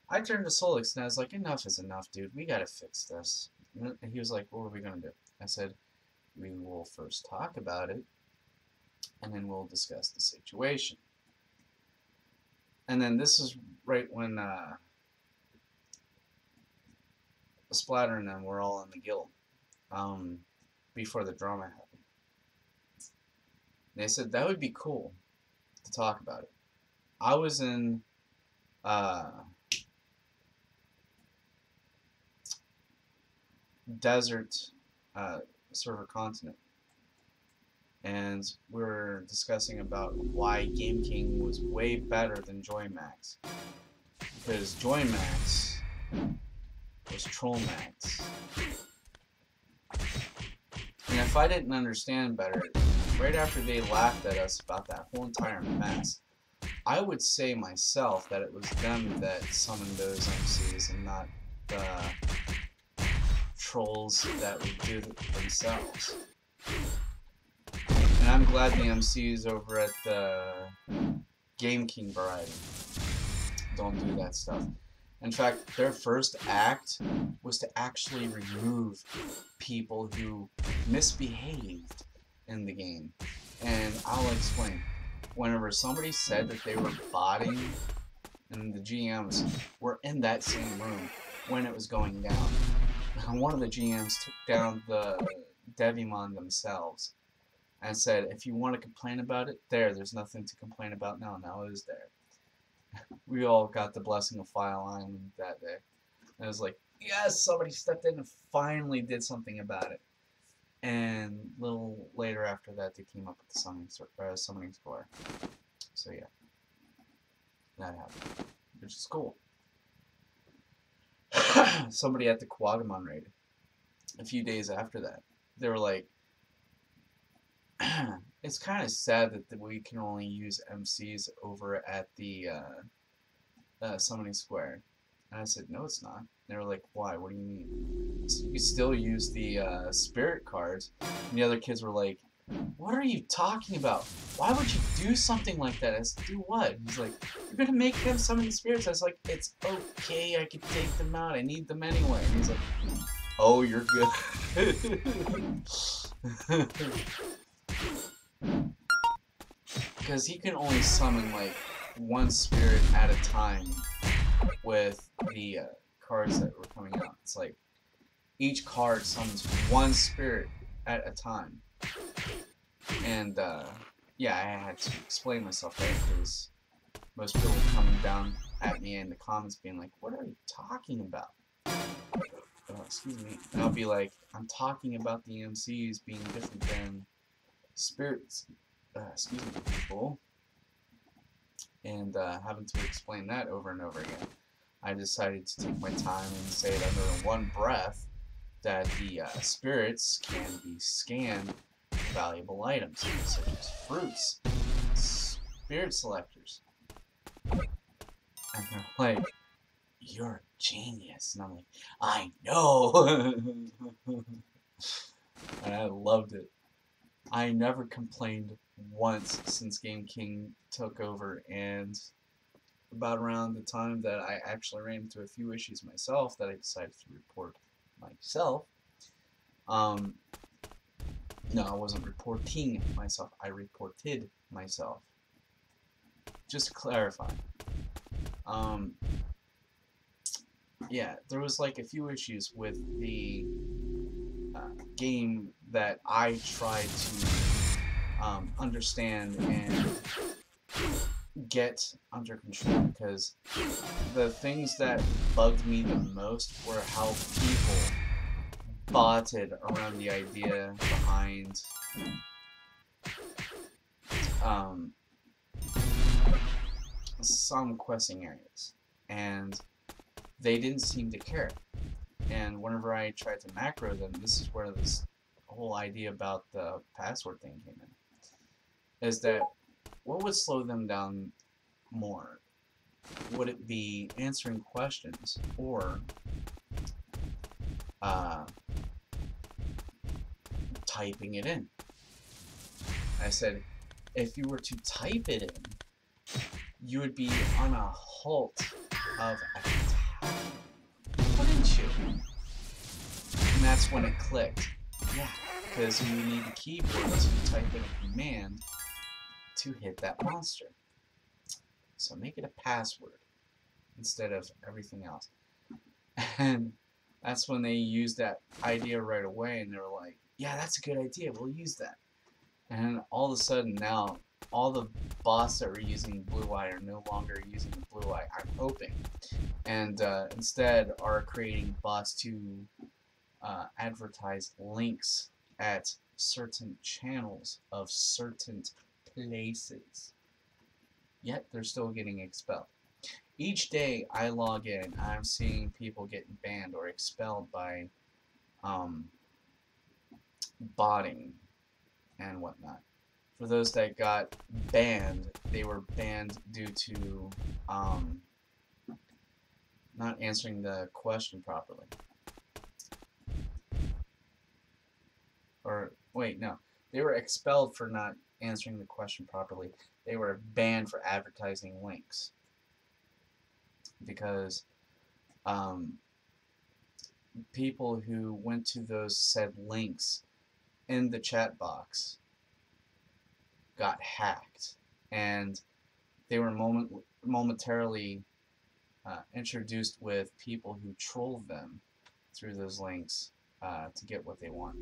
I turned to Solix and I was like, enough is enough, dude. We gotta fix this. And he was like, what are we gonna do? I said, we will first talk about it, and then we'll discuss the situation. And then this is right when Splatter and them were all in the guild. Before the drama happened. They said that would be cool to talk about it. I was in desert server continent, and we were discussing about why Game King was way better than JoyMax, because JoyMax was TrollMax. And if I didn't understand better, right after they laughed at us about that whole entire mess, I would say myself that it was them that summoned those MCs and not the trolls that would do it themselves. And I'm glad the MCs over at the Game King variety don't do that stuff. In fact, their first act was to actually remove people who misbehaved in the game. And I'll explain. Whenever somebody said that they were botting, and the GMs were in that same room when it was going down, one of the GMs took down the Devimon themselves and said, if you want to complain about it, there's nothing to complain about now. Now it is there. We all got the blessing of File Island that day. And it was like, yes, somebody stepped in and finally did something about it. And a little later after that, they came up with the summoning score. So yeah, that happened, which is cool. Somebody at the Quagamon raid, a few days after that, they were like, it's kind of sad that we can only use MCs over at the summoning square. And I said, no, it's not. They were like, why? What do you mean? So you can still use the spirit cards. And the other kids were like, what are you talking about? Why would you do something like that? I said, do what? He's like, you're going to make them summon spirits. I was like, it's okay. I can take them out. I need them anyway. And he's like, oh, you're good. Because he can only summon like one spirit at a time with the cards that were coming out. It's like each card summons one spirit at a time. And yeah, I had to explain myself there because most people were coming down at me in the comments being like, what are you talking about? Excuse me. And I'll be like, I'm talking about the MCs being different than spirits. Excuse me, people. And having to explain that over and over again, I decided to take my time and say it under one breath that the spirits can be scanned for valuable items, such as fruits, spirit selectors. And they're like, you're a genius. And I'm like, I know! And I loved it. I never complained once since Game King took over, and about around the time that I actually ran into a few issues myself that I decided to report myself. No, I wasn't reporting myself. I reported myself. Just to clarify. Yeah, there was like a few issues with the game that I tried to understand and get under control, because the things that bugged me the most were how people botted around the idea behind some questing areas, and they didn't seem to care. And whenever I tried to macro them, this is where this whole idea about the password thing came in, is that what would slow them down more? Would it be answering questions or typing it in? I said, if you were to type it in, you would be on a halt of attack, wouldn't you? And that's when it clicked. Yeah, because you need a keyboard to type in a command to hit that monster. So make it a password instead of everything else. And that's when they used that idea right away, and they were like, yeah, that's a good idea, we'll use that. And all of a sudden now, all the bots that were using Blue Eye are no longer using the Blue Eye, I'm hoping. And instead are creating bots to advertise links at certain channels of certain places. Yet they're still getting expelled. Each day I log in, I'm seeing people getting banned or expelled by botting and whatnot. For those that got banned, they were banned due to not answering the question properly. Or, wait, no. They were expelled for not answering the question properly. They were banned for advertising links. Because um, people who went to those said links in the chat box got hacked, and they were momentarily introduced with people who trolled them through those links to get what they want.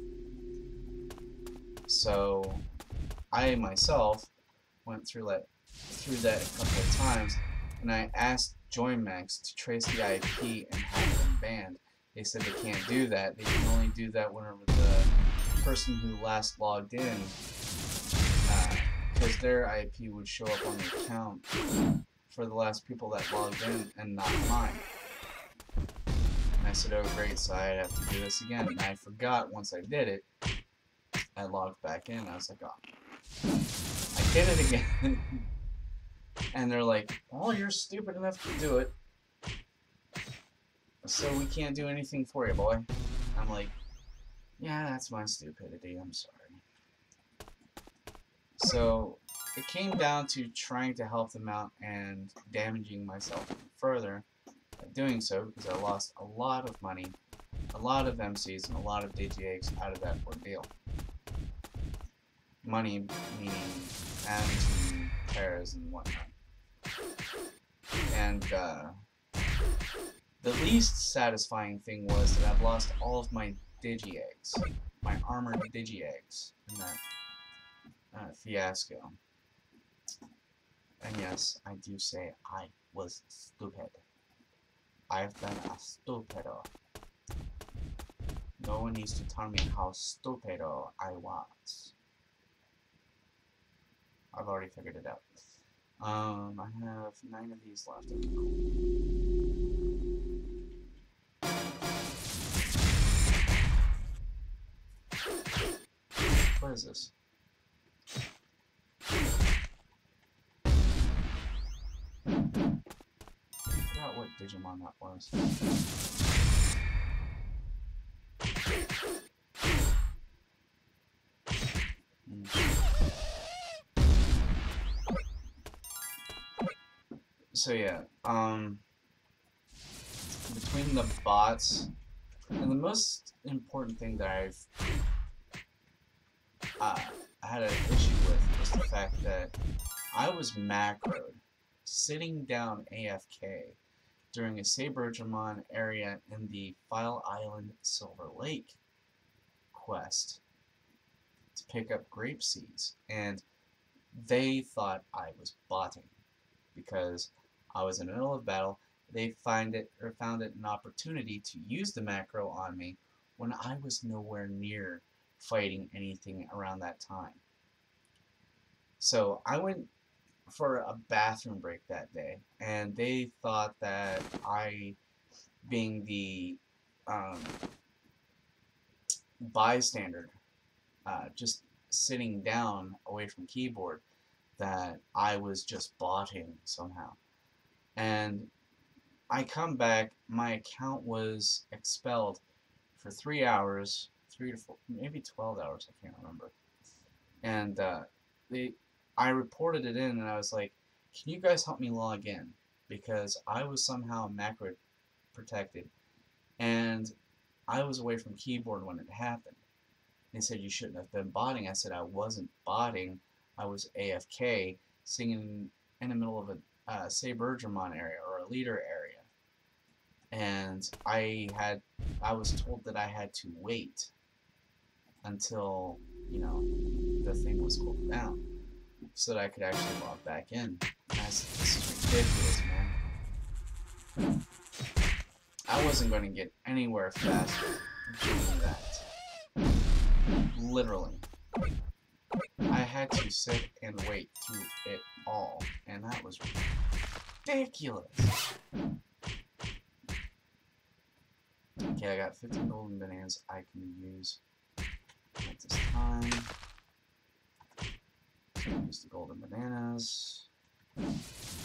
So I myself went through that a couple of times, and I asked JoinMax to trace the IP and have them banned. They said they can't do that. They can only do that whenever the person who last logged in, because their IP would show up on the account for the last people that logged in and not mine. And I said, oh great, so I'd have to do this again. And I forgot once I did it. I logged back in and I was like, oh, I did it again. And they're like, well, you're stupid enough to do it, so we can't do anything for you, boy. I'm like, yeah, that's my stupidity, I'm sorry. So it came down to trying to help them out and damaging myself further by doing so, because I lost a lot of money, a lot of MCs, and a lot of DGX out of that ordeal. Money meaning adds and pairs and whatnot. And the least satisfying thing was that I've lost all of my Digi-eggs, my armored Digi-eggs in that fiasco. And yes, I do say I was stupid. I've been a stupido. No one needs to tell me how stupido I was. I've already figured it out. I have 9 of these left. Okay, cool. What is this? I forgot what Digimon that was. So yeah, between the bots, and the most important thing that I've had an issue with was the fact that I was macroed, sitting down AFK, during a Sabergemon area in the File Island Silver Lake quest to pick up grape seeds, and they thought I was botting because I was in the middle of battle. They found it an opportunity to use the macro on me when I was nowhere near fighting anything around that time. So I went for a bathroom break that day, and they thought that I, being the bystander, just sitting down away from keyboard, that I was just botting somehow. And I come back, my account was expelled for 3 hours, 3 to 4, maybe 12 hours, I can't remember. And I reported it in, and I was like, can you guys help me log in? Because I was somehow macro protected, and I was away from keyboard when it happened. They said you shouldn't have been botting. I said I wasn't botting. I was AFK, singing in the middle of a Sabergemon area or a leader area, and I was told that I had to wait until, you know, the thing was cooled down so that I could actually log back in. And I said, this is ridiculous, man. I wasn't going to get anywhere faster doing that. Literally. I had to sit and wait through it all, and that was ridiculous. Okay, I got 15 golden bananas I can use at this time. So use the golden bananas.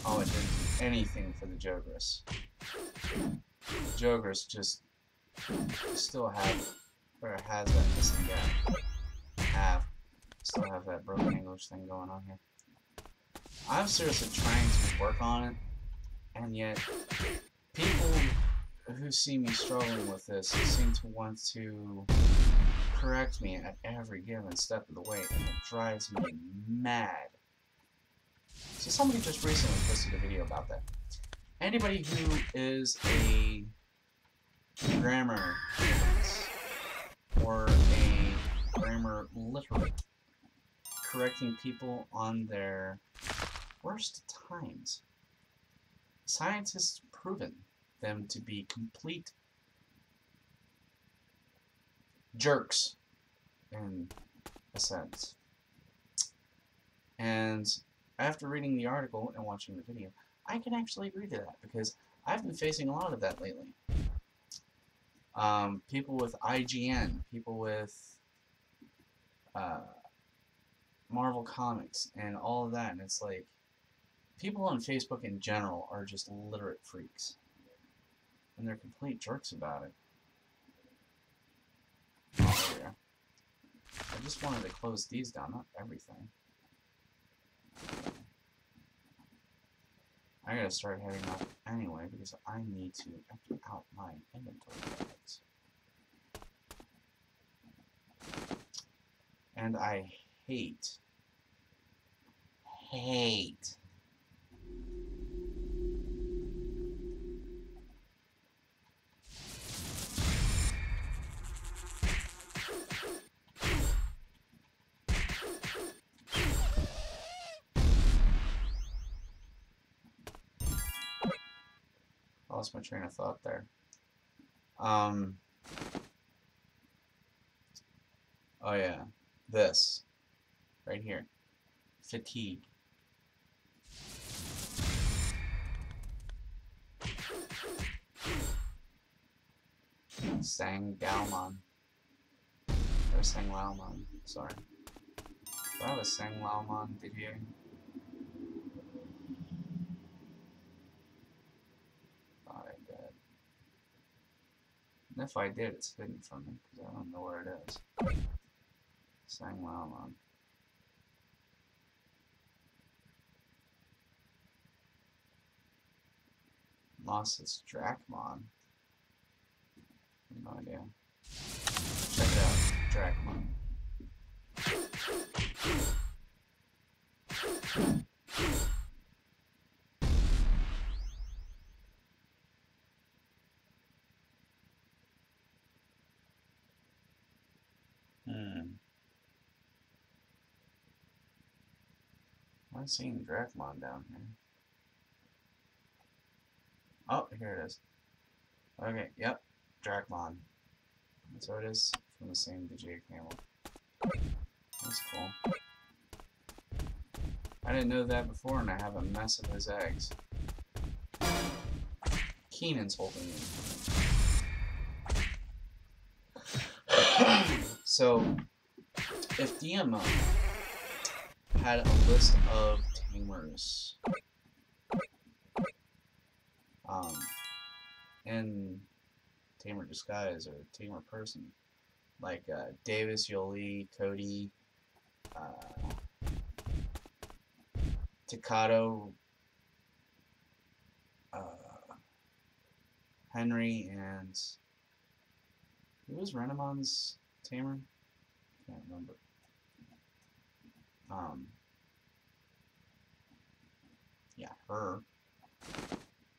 Oh, it didn't do anything for the Jogress. The Jogress just still has that missing gap. Still have that broken English thing going on here. I'm seriously trying to work on it, and yet people who see me struggling with this seem to want to correct me at every given step of the way, and it drives me mad. So somebody just recently posted a video about that. Anybody who is a grammar or a grammar literate, correcting people on their worst times, scientists have proven them to be complete jerks, in a sense. And after reading the article and watching the video, I can actually agree to that, because I've been facing a lot of that lately. People with IGN, people with Marvel Comics, and all of that, and it's like, people on Facebook in general are just literate freaks. And they're complete jerks about it. Oh, yeah. I just wanted to close these down, not everything. I gotta start heading up anyway, because I need to empty out my inventory bags. And I hate lost my train of thought there. Oh yeah, this right here, fatigue. Sangalmon. Or Sanglalmon, sorry. Do I have a Sanglalmon video? Thought I did. And if I did, it's hidden from me, because I don't know where it is. Sanglalmon. Lost its Dracmon. No idea. Check it out, Dracmon. I'm seeing Dracmon down here. Oh, here it is. Okay, yep, Dracmon. So it is from the same DJ camel. That's cool. I didn't know that before, and I have a mess of his eggs. Keenan's holding me. So, if DMO had a list of tamers in tamer disguise or tamer person, like Davis, Yoli, Cody, Takato, Henry, and who was Renamon's tamer? Can't remember. Yeah, her.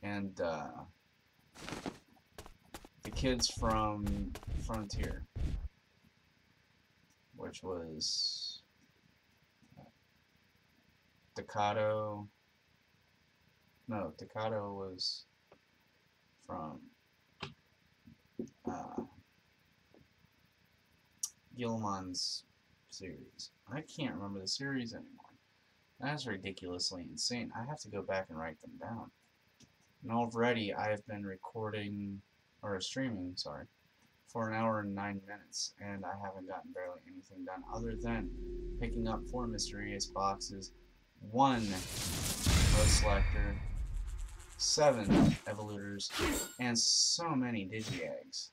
And the kids from Frontier, which was Takato. No, Takato was from Gilman's series. I can't remember the series anymore. That's ridiculously insane. I have to go back and write them down. And already I've been recording, or streaming, sorry, for an hour and 9 minutes, and I haven't gotten barely anything done other than picking up 4 mysterious boxes, 1 road selector, 7 evolutors, and so many digi-eggs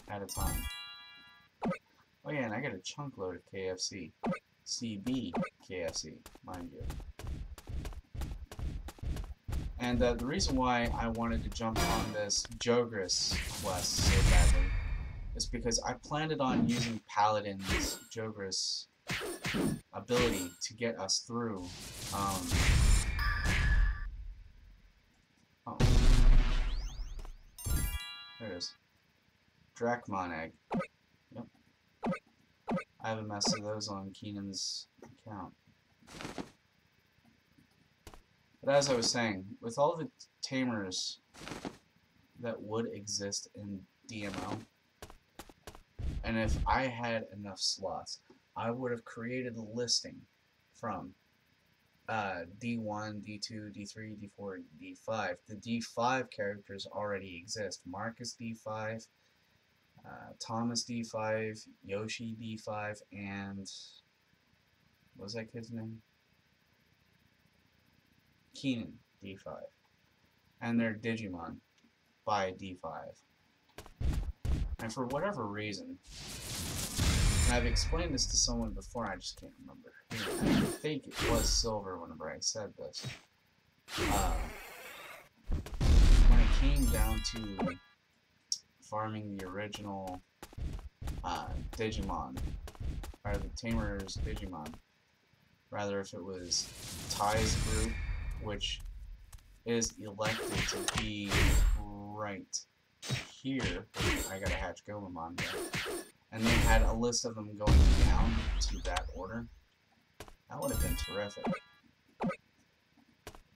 at a time. Oh yeah, and I got a chunk load of KFC. CB KFC, mind you. And the reason why I wanted to jump on this Jogress quest so badly is because I planned on using Paladin's Jogress ability to get us through. Oh, there it is. Drachmon egg. Yep. I have a mess of those on Keenan's account. But as I was saying, with all the tamers that would exist in DMO, and if I had enough slots, I would have created a listing from D1, D2, D3, D4, D5. The D5 characters already exist. Marcus D5, Thomas D5, Yoshi D5, and what was that kid's name? Keenan D5. And they're Digimon by D5. And for whatever reason, and I've explained this to someone before, I just can't remember. I think it was Silver whenever I said this. When it came down to farming the original Digimon, or the Tamer's Digimon, rather if it was Ty's group, which is elected to be right here. I gotta hatch Gomamon there. And they had a list of them going down to that order. That would have been terrific.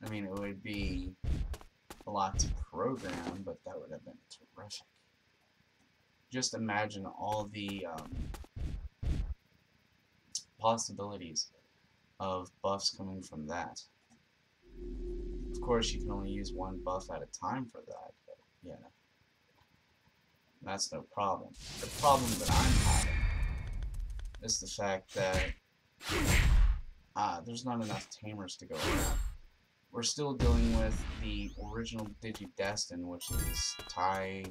I mean, it would be a lot to program, but that would have been terrific. Just imagine all the possibilities of buffs coming from that. Of course, you can only use one buff at a time for that, but yeah. That's no problem. The problem that I'm having is the fact that there's not enough tamers to go around. We're still dealing with the original Digidestin, which is Tai,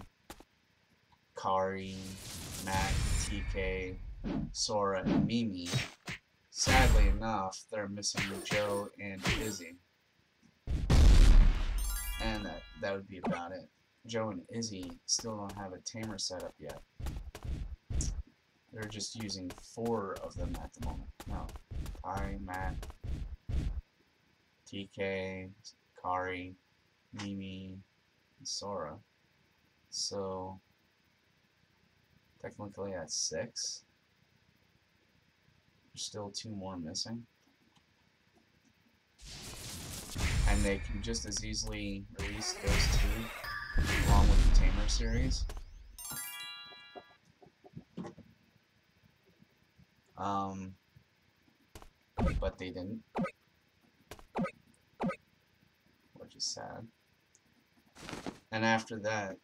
Kari, Matt, TK, Sora, and Mimi. Sadly enough, they're missing Joe and Izzy. And that would be about it. Joe and Izzy still don't have a tamer set up yet. They're just using 4 of them at the moment. No. I, Matt, TK, Kari, Mimi, and Sora. So, technically that's 6. There's still 2 more missing. And they can just as easily release those 2 along with the Tamer series. But they didn't, which is sad. And after that,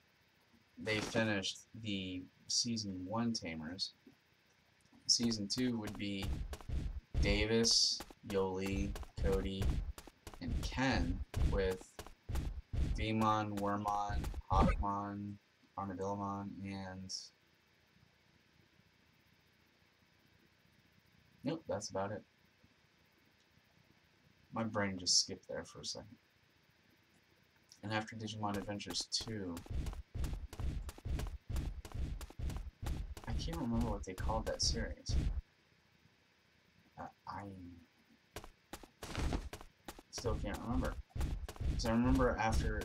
they finished the Season 1 Tamers. Season 2 would be Davis, Yoli, Cody, and Ken, with Vmon, Wormmon, Hawkmon, Armadillomon, and nope, that's about it. My brain just skipped there for a second. And after Digimon Adventures 2, I can't remember what they called that series. I still can't remember. Because I remember after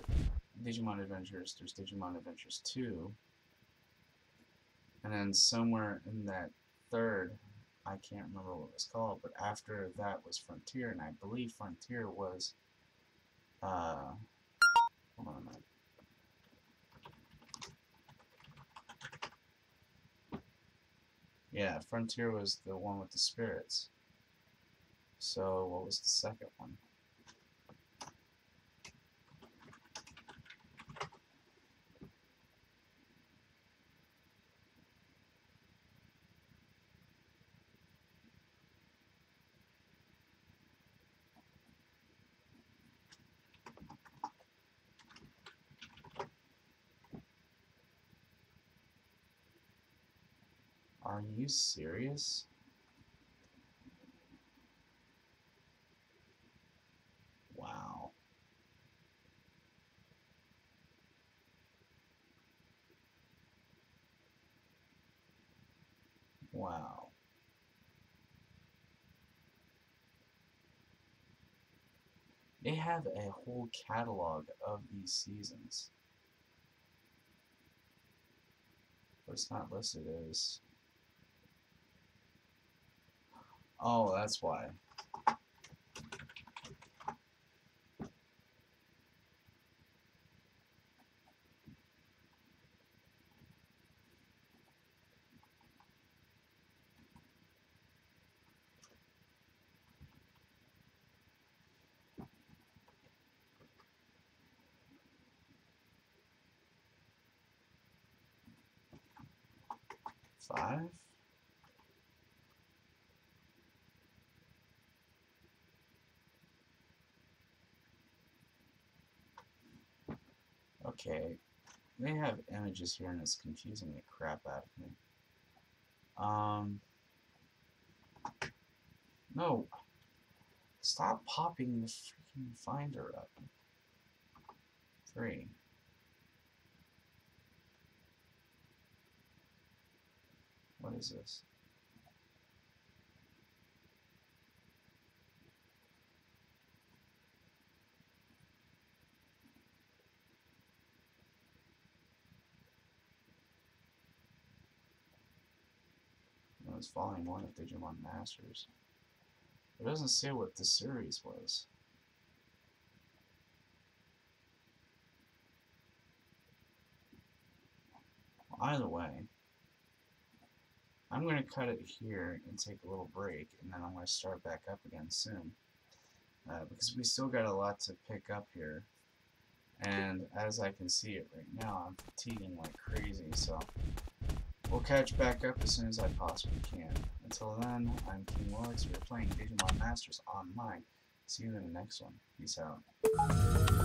Digimon Adventures, there's Digimon Adventures 2. And then somewhere in that third, I can't remember what it was called, but after that was Frontier, and I believe Frontier was, hold on a minute. Yeah, Frontier was the one with the spirits. So, what was the second one? Are you serious? Wow. Wow. They have a whole catalog of these seasons. But it's not listed as... Oh, that's why. Five? Okay. They have images here and it's confusing the crap out of me. No. Stop popping the freaking finder up. 3. What is this? It was volume 1 of Digimon Masters. It doesn't say what the series was. Well, either way, I'm going to cut it here and take a little break, and then I'm going to start back up again soon. Because we still got a lot to pick up here. And as I can see it right now, I'm fatiguing like crazy, so we'll catch back up as soon as I possibly can. Until then, I'm King Willix. We're playing Digimon Masters Online. See you in the next one. Peace out.